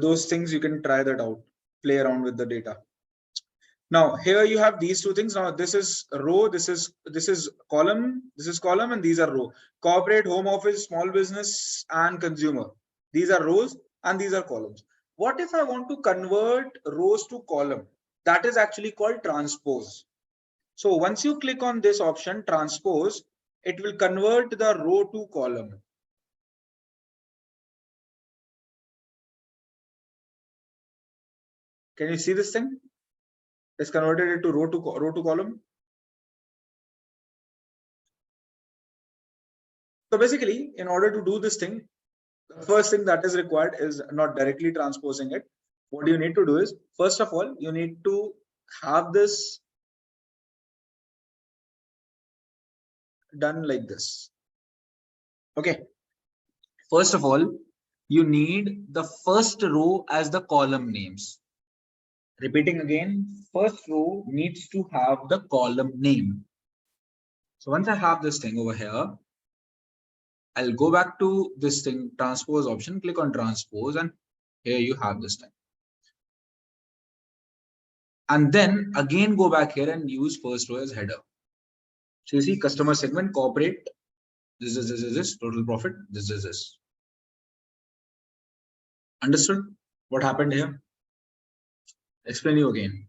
Those things you can try that out. Play around with the data. Now here you have these two things. Now this is row, this is column, and these are row. Corporate, home office, small business, and consumer. These are rows and these are columns. What if I want to convert rows to column? That is actually called transpose. So once you click on this option, transpose, it will convert the row to column. Can you see this thing? It's converted it to row to column. So basically, in order to do this thing, the first thing that is required is not directly transposing it. What you need to do is, first of all, you need to have this done like this. Okay. First of all, you need the first row as the column names. Repeating again, first row needs to have the column name. So once I have this thing over here, I'll go back to this thing, transpose option, click on transpose, and here you have this thing. And then again go back here and use first row as header. So you see customer segment, corporate, this, total profit, this. Understood what happened here? Explain you again.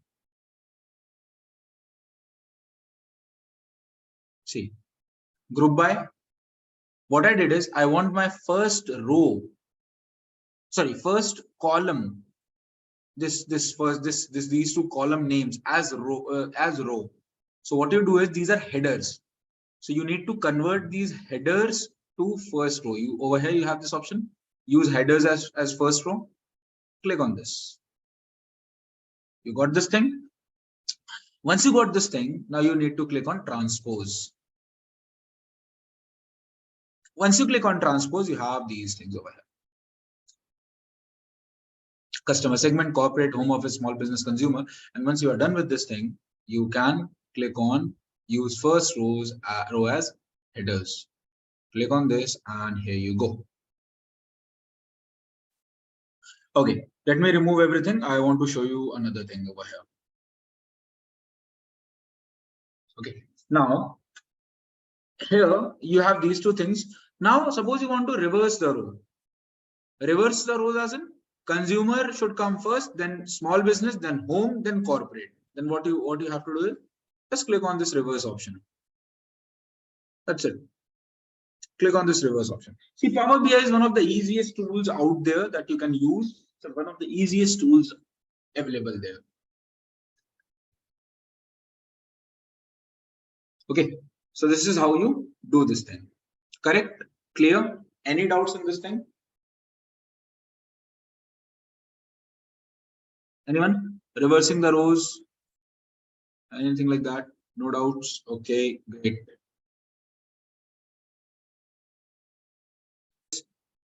See, group by, what I did is I want my first row, first column, these two column names as row. So what you do is these are headers. So you need to convert these headers to first row. Over here you have this option, use headers as first row. Click on this. You got this thing. Once you got this thing, now you need to click on transpose. Once you click on transpose, you have these things over here. Customer segment, corporate, home office, small business, consumer. And once you are done with this thing, you can click on use first row as headers. Click on this and here you go. Okay, let me remove everything. I want to show you another thing over here. Okay. Now, here you have these two things. Now, suppose you want to reverse the role. Reverse the role as in consumer should come first, then small business, then home, then corporate. Then what you have to do is just click on this reverse option. That's it. Click on this reverse option. See, Power BI is one of the easiest tools out there that you can use. So one of the easiest tools available there. Okay, so this is how you do this thing. Correct? Clear? Any doubts in this thing? Anyone? Reversing the rows? Anything like that? No doubts? Okay, great.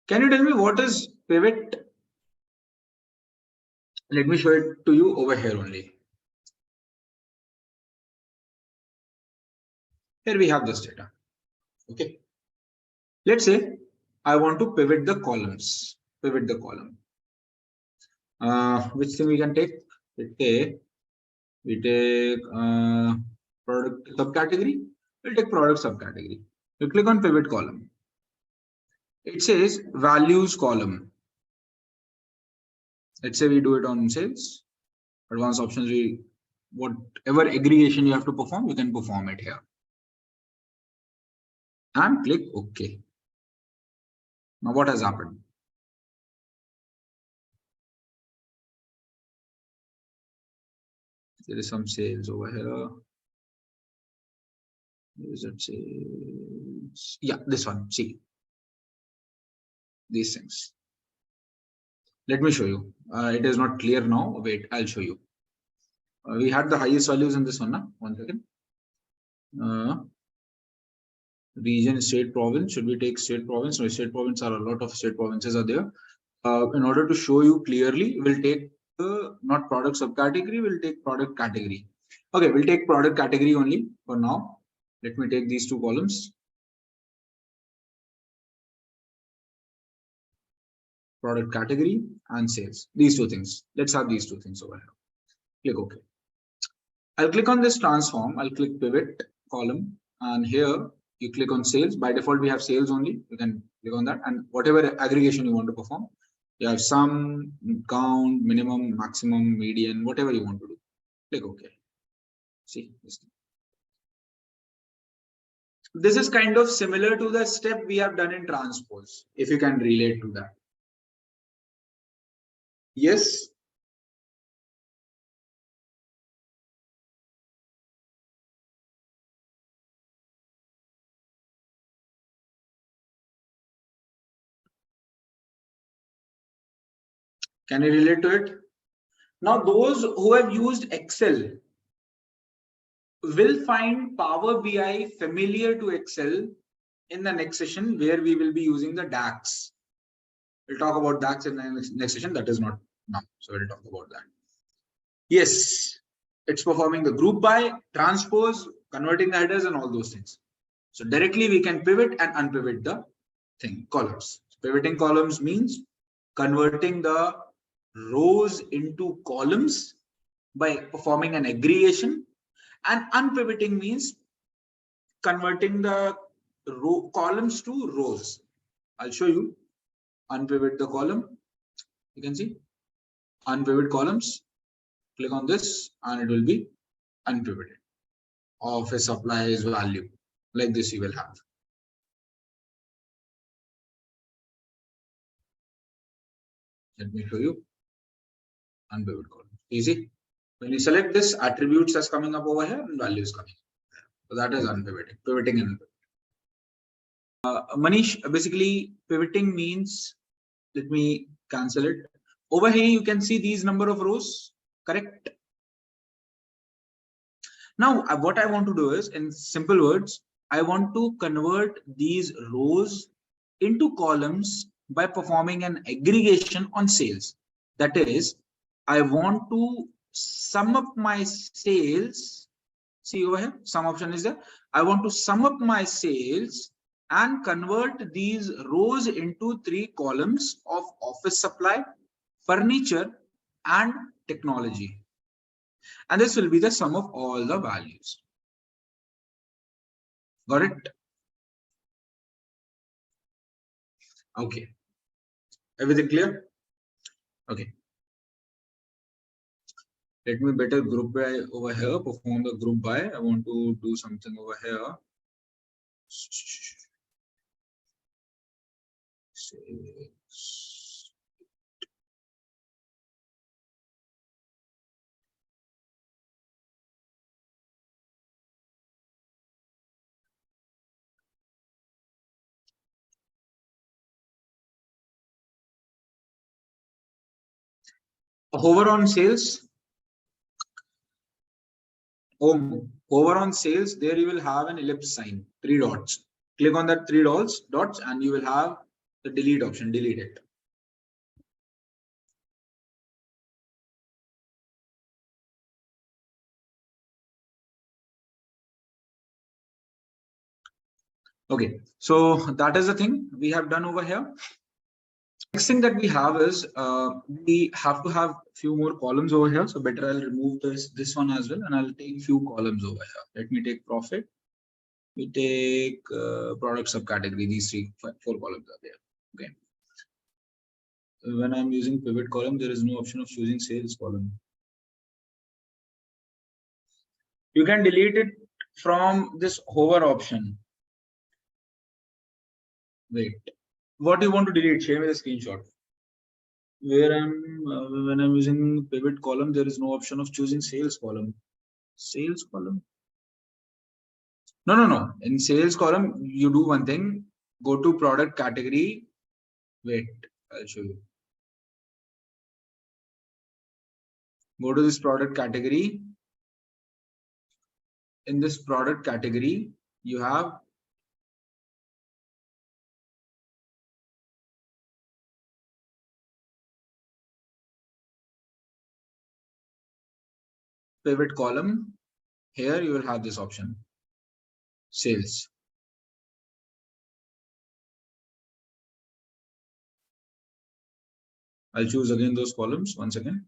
Can you tell me what is pivot? Let me show it to you over here only. Here we have this data. Okay. Let's say I want to pivot the columns. Pivot the column. Which thing we can take? We take product subcategory. We'll take product subcategory. You click on pivot column. It says values column. Let's say we do it on sales. Advanced options, whatever aggregation you have to perform, you can perform it here. And click OK. Now what has happened? There is some sales over here. Is it sales? Yeah, this one. See these things. Let me show you. It is not clear now. Wait, I'll show you. We had the highest values in this one. Now, 1 second. Region, state, province. Should we take state, province? No, state, province are a lot of state provinces are there. In order to show you clearly, we'll take not product subcategory. We'll take product category. Okay, we'll take product category only for now. Let me take these two columns. Product category and sales. These two things. Let's have these two things over here. Click OK. I'll click on this transform. I'll click pivot column, and here you click on sales. By default, we have sales only. You can click on that, and whatever aggregation you want to perform, you have sum, count, minimum, maximum, median, whatever you want to do. Click OK. See this thing. This is kind of similar to the step we have done in transpose, if you can relate to that. Yes. Can you relate to it? Now, those who have used Excel will find Power BI familiar to Excel in the next session, where we will be using the DAX. We'll talk about DAX in the next session. That is not now, so we'll talk about that. Yes, it's performing the group by, transpose, converting the headers, and all those things. So directly we can pivot and unpivot the thing, columns. Pivoting columns means converting the rows into columns by performing an aggregation, and unpivoting means converting the columns to rows. I'll show you. Unpivot the column. You can see unpivot columns. Click on this and it will be unpivoted. Office supplies value. Like this you will have. Let me show you. Unpivot column. Easy. When you select this, attributes as coming up over here and values coming. So that is unpivoting. Pivoting and Manish, basically pivoting means, let me cancel it. Over here you can see these number of rows, correct? Now what I want to do is, in simple words, I want to convert these rows into columns by performing an aggregation on sales. That is, I want to sum up my sales. See over here, sum option is there. I want to sum up my sales and convert these rows into 3 columns of office supply, furniture, and technology. And this will be the sum of all the values. Got it? Okay. Everything clear? Okay. Let me better group by over here, perform the group by. I want to do something over here. Hover on sales. Hover on sales. There you will have an ellipse sign, 3 dots. Click on that 3 dots, and you will have the delete option. Delete it. Okay, so that is the thing we have done over here. Next thing that we have is we have to have few more columns over here. So better I'll remove this one as well, and I'll take few columns over here. Let me take profit. We take product subcategory. These 4 columns are there. Okay. When I'm using pivot column, there is no option of choosing sales column. You can delete it from this hover option. Wait, what do you want to delete? Share me the screenshot. Where when I'm using pivot column, there is no option of choosing sales column. Sales column. No. In sales column, you do one thing. Go to product category. Wait, I'll show you. Go to this product category. In this product category, you have pivot column. Here you will have this option, sales. I'll choose again those columns once again.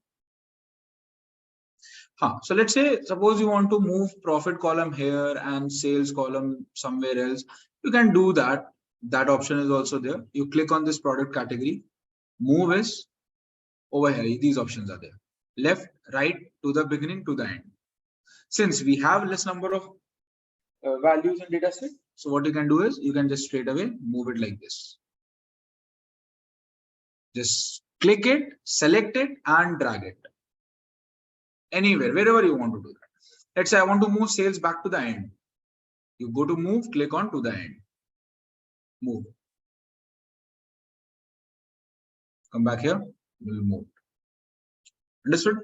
So let's say, suppose you want to move profit column here and sales column somewhere else. You can do that. That option is also there. You click on this product category. Move is over here. These options are there. Left, right, to the beginning, to the end. Since we have less number of values in data set, so what you can do is you can just straight away move it like this. Just click it, select it, and drag it anywhere, wherever you want to do that. Let's say I want to move sales back to the end. You go to move, click on to the end. Move. Come back here, we'll move. Understood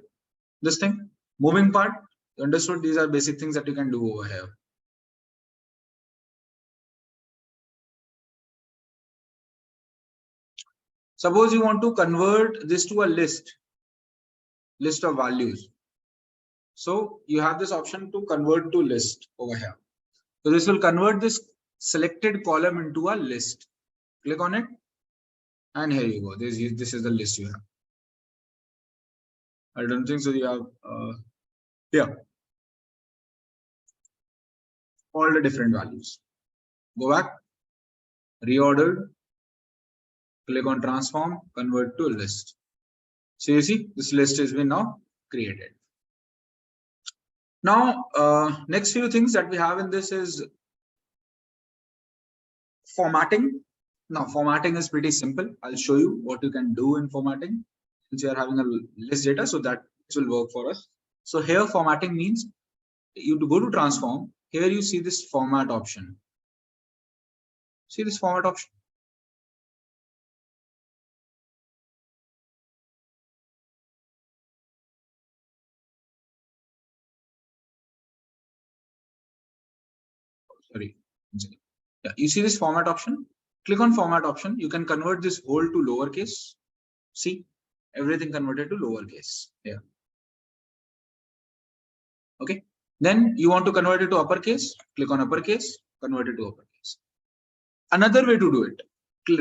this thing? Moving part, understood? These are basic things that you can do over here. Suppose you want to convert this to a list of values. So you have this option to convert to list over here. So this will convert this selected column into a list. Click on it, and here you go. This is the list you have. I don't think so. You have all the different values. Go back, reordered, click on transform, convert to list. So you see this list has been now created. Now, next few things that we have in this is formatting. Now, formatting is pretty simple. I'll show you what you can do in formatting since you are having a list data, so that this will work for us. So here formatting means you to go to transform. Here you see this format option. See this format option. Sorry. Yeah, you see this format option. Click on format option. You can convert this whole to lowercase. See everything converted to lowercase here. Okay. Then you want to convert it to uppercase. Click on uppercase. Convert it to uppercase. Another way to do it.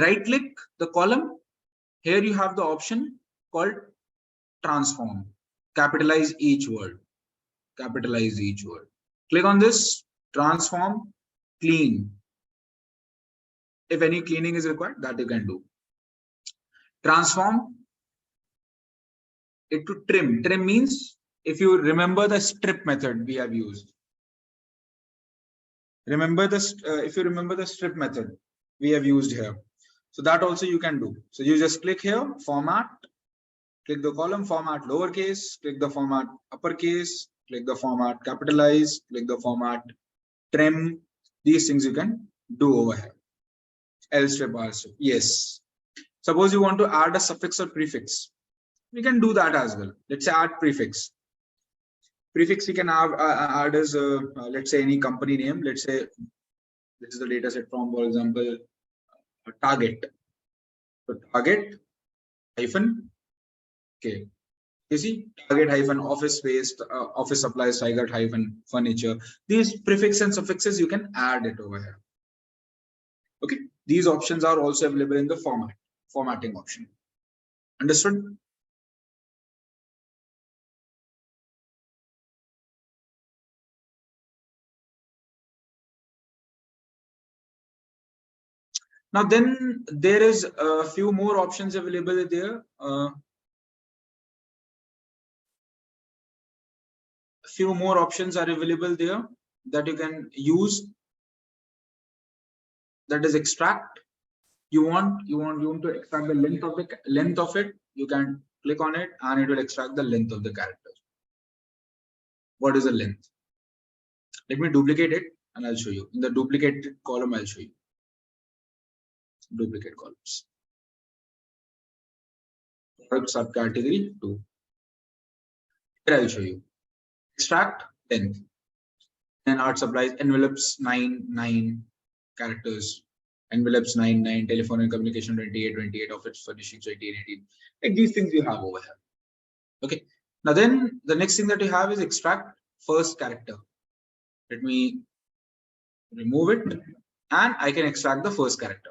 Right click the column. Here you have the option called transform. Capitalize each word. Capitalize each word. Click on this transform. clean. If any cleaning is required, that you can do. Transform it to trim. Trim means, if you remember the strip method we have used. Remember this, if you remember the strip method we have used here. So that also you can do. So you just click here, format, click the column format lowercase, click the format uppercase, click the format capitalize, click the format trim. These things you can do over here. L strip, R strip. Yes. Suppose you want to add a suffix or prefix. We can do that as well. Let's say add prefix. Prefix we can have add as let's say any company name. Let's say this is the data set from, for example, Target. So Target hyphen. Okay. You see, Target hyphen office space, office supplies, Target hyphen furniture. These prefix and suffixes you can add it over here. Okay. These options are also available in the formatting option. Understood? Now then there is a few more options available there. Few more options are available there that you can use. That is extract. You want to extract the length of it. You can click on it and it will extract the length of the character. What is the length? Let me duplicate it and I'll show you. In the duplicated column, I'll show you. Duplicate columns. Product subcategory 2. Here I'll show you. Extract length. And art supplies envelopes 9 characters. Envelopes 9 telephone and communication 28 office furnishings 18. Like these things you have over here. Okay. Now then the next thing that you have is extract first character. Let me remove it and I can extract the first character.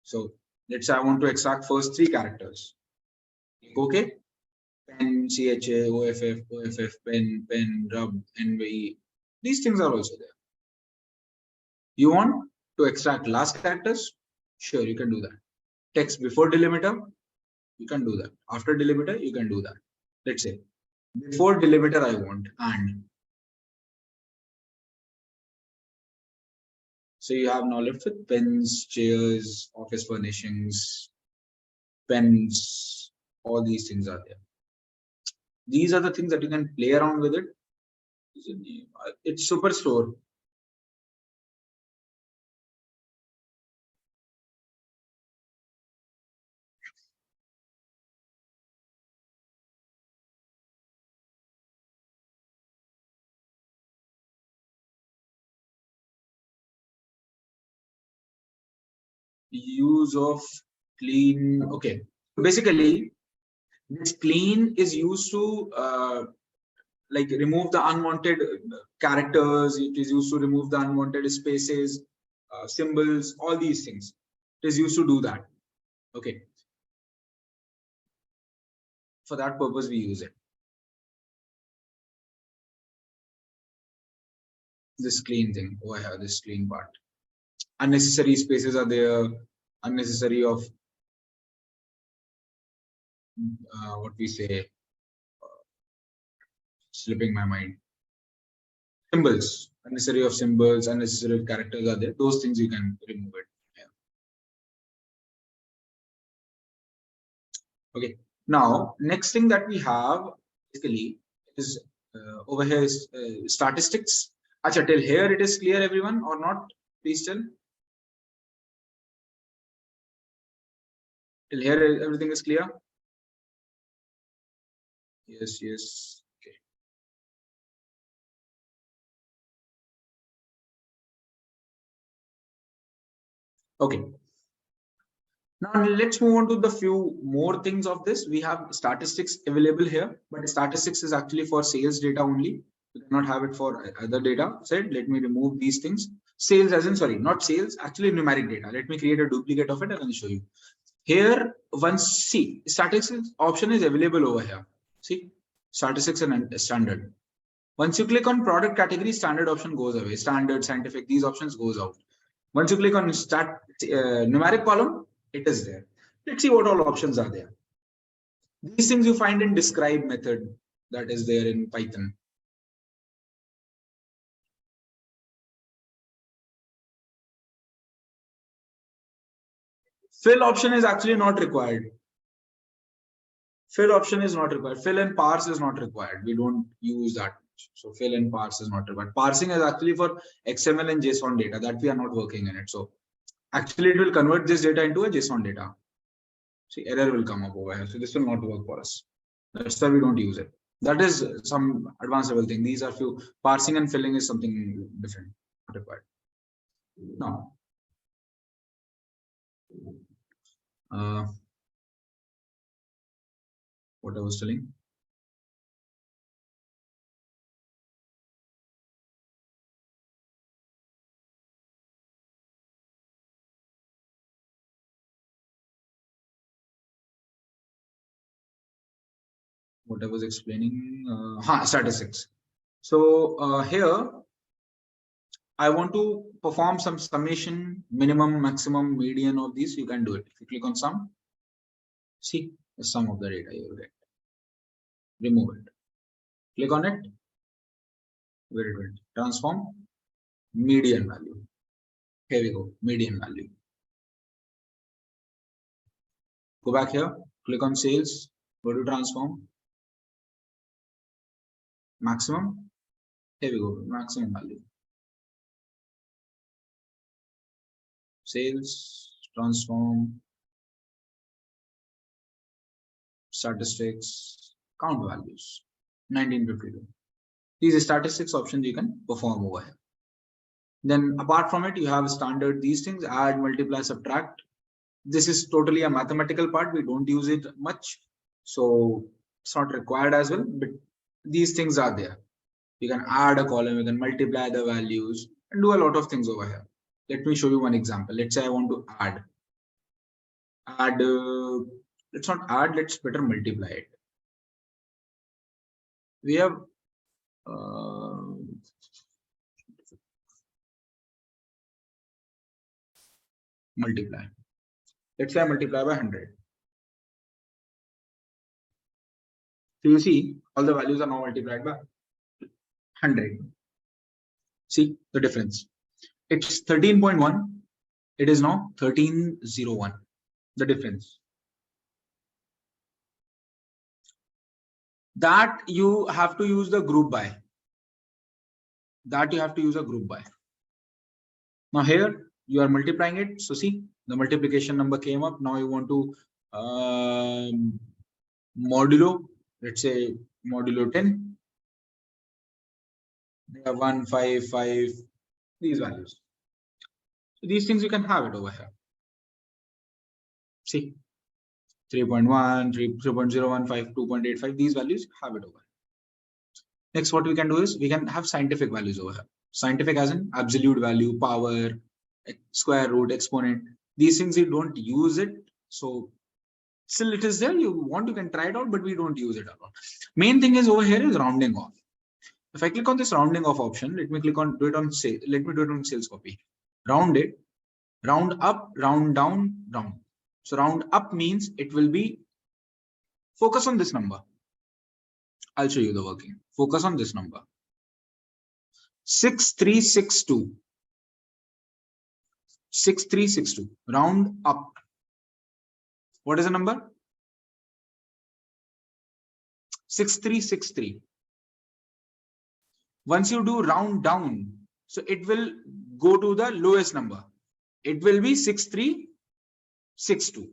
So let's say I want to extract first 3 characters. Okay. Pen, CHA, OFF, pen, rub, NVE. These things are also there. You want to extract last characters? Sure, you can do that. Text before delimiter, you can do that. After delimiter, you can do that. Let's say before delimiter I want and. So you have now left with pens, chairs, office furnishings, pens, all these things are there. These are the things that you can play around with it. It's Superstore. Use of clean. Okay, basically this clean is used to like remove the unwanted characters. It is used to remove the unwanted spaces, symbols, all these things. It is used to do that. Okay, for that purpose we use it. This clean thing over here, this clean part. Unnecessary spaces are there, unnecessary of what we say, slipping my mind. Symbols, unnecessary of symbols, unnecessary of characters are there. Those things you can remove it. Yeah. Okay. Now, next thing that we have basically is over here is statistics. Acha, till here it is clear, everyone, or not? Please tell. Till here everything is clear. Yes, yes. Okay. Okay. Now let's move on to the few more things of this. We have statistics available here, but statistics is actually for sales data only. We cannot have it for other data. Said, let me remove these things. Sales as in, sorry, not sales, actually numeric data. Let me create a duplicate of it and I'll show you. Here, once see, statistics option is available over here. See, statistics and standard. Once you click on product category, standard option goes away. Standard, scientific, these options goes out. Once you click on numeric column, it is there. Let's see what all options are there. These things you find in describe method that is there in Python. Fill option is actually not required. Fill option is not required. Fill and parse is not required. We don't use that much. So fill and parse is not required. Parsing is actually for XML and JSON data that we are not working in it. So actually it will convert this data into a JSON data. See, error will come up over here. So this will not work for us. That's why we don't use it. That is some advanced level thing. These are few. Parsing and filling is something different, not required. Now, what I was telling. What I was explaining, statistics. So here, I want to perform some summation, minimum, maximum, median of these. You can do it. If you click on sum, see the sum of the data you will get. Remove it. Click on it. Where it went. Transform median value. Here we go. Median value. Go back here. Click on sales. Go to transform. Maximum. Here we go. Maximum value. Sales. Transform. Statistics. Count values. 1952. These statistics options you can perform over here. Then apart from it, you have standard these things, add, multiply, subtract. This is totally a mathematical part. We don't use it much. So it's not required as well, but these things are there. You can add a column, you can multiply the values and do a lot of things over here. Let me show you one example. Let's say I want to add, let's not add, let's better multiply it. We have multiply. Let's say I multiply by 100. So you see all the values are now multiplied by 100. See the difference. It's 13.1. It is now 1301. The difference. That you have to use the group by. That you have to use a group by. Now here you are multiplying it. So see the multiplication number came up. Now you want to modulo. Let's say modulo 10. They are 1, 5, 5. These values. So these things you can have it over here. See 3.1, 3.015, 2.85. These values have it over. Next, what we can do is we can have scientific values over here. Scientific as in absolute value, power, square root, exponent. These things you don't use it. So still it is there. You want, you can try it out, but we don't use it a lot. Main thing is over here is rounding off. If I click on this rounding off option, let me click on, do it on sales. Let me do it on sales copy. Round it, round up, round down, round. So round up means it will be focus on this number. I'll show you the working. Focus on this number. 6362. 6362. Round up. What is the number? 6363. Once you do round down, so it will go to the lowest number. It will be 6362.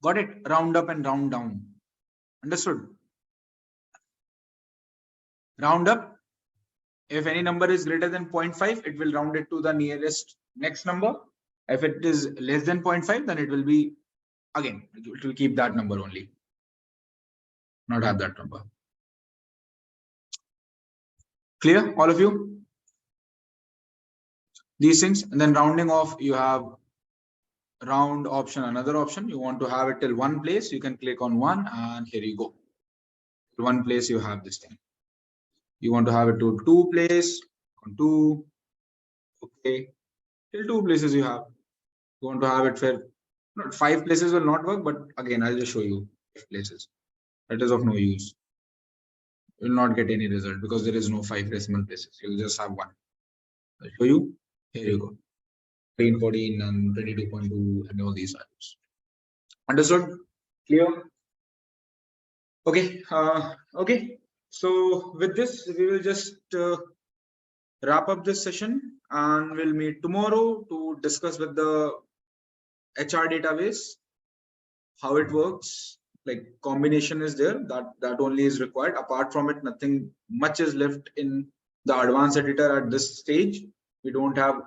Got it? Round up and round down. Understood? Round up. If any number is greater than 0.5, it will round it to the nearest next number. If it is less than 0.5, then it will be, again, it will keep that number only. Not have that number. Clear, all of you? These things, and then rounding off, you have round option, another option. You want to have it till one place, you can click on one, and here you go. one place you have this thing. You want to have it to two place, on two, okay, till two places you have. You want to have it for not five places will not work, but again, I'll just show you five places. That is of no use. You will not get any result because there is no five decimal places. You'll just have one. I'll show you. Here you go. 14 and 22.2 and all these values. Understood? Clear? Okay. Okay. So with this, we will just wrap up this session and we'll meet tomorrow to discuss with the HR database how it works. Like combination is there, that only is required. Apart from it, nothing much is left in the advanced editor at this stage. We don't have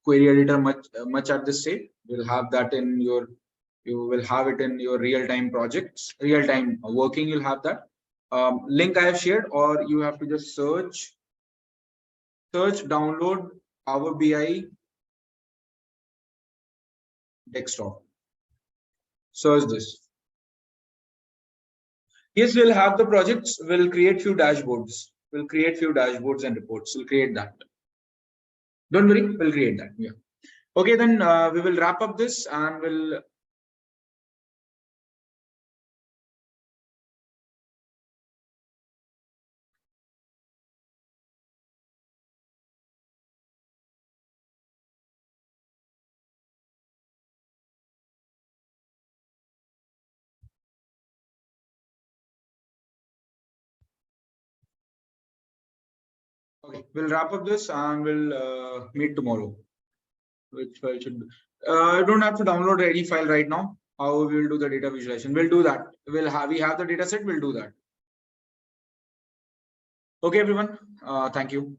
query editor much at this stage. We'll have that in your, you will have it in your real-time projects, real-time working. You'll have that link I have shared, or you have to just search download Power BI desktop. Search this. Yes, we'll have the projects. We'll create few dashboards. We'll create few dashboards and reports. We'll create that. Don't worry, we'll create that. Yeah. Okay, then we will wrap up this and we'll. Okay, we'll wrap up this and we'll meet tomorrow. Which file should be? I don't have to download any file right now. How we will do the data visualization? We'll do that. We have the data set. We'll do that. Okay, everyone. Thank you.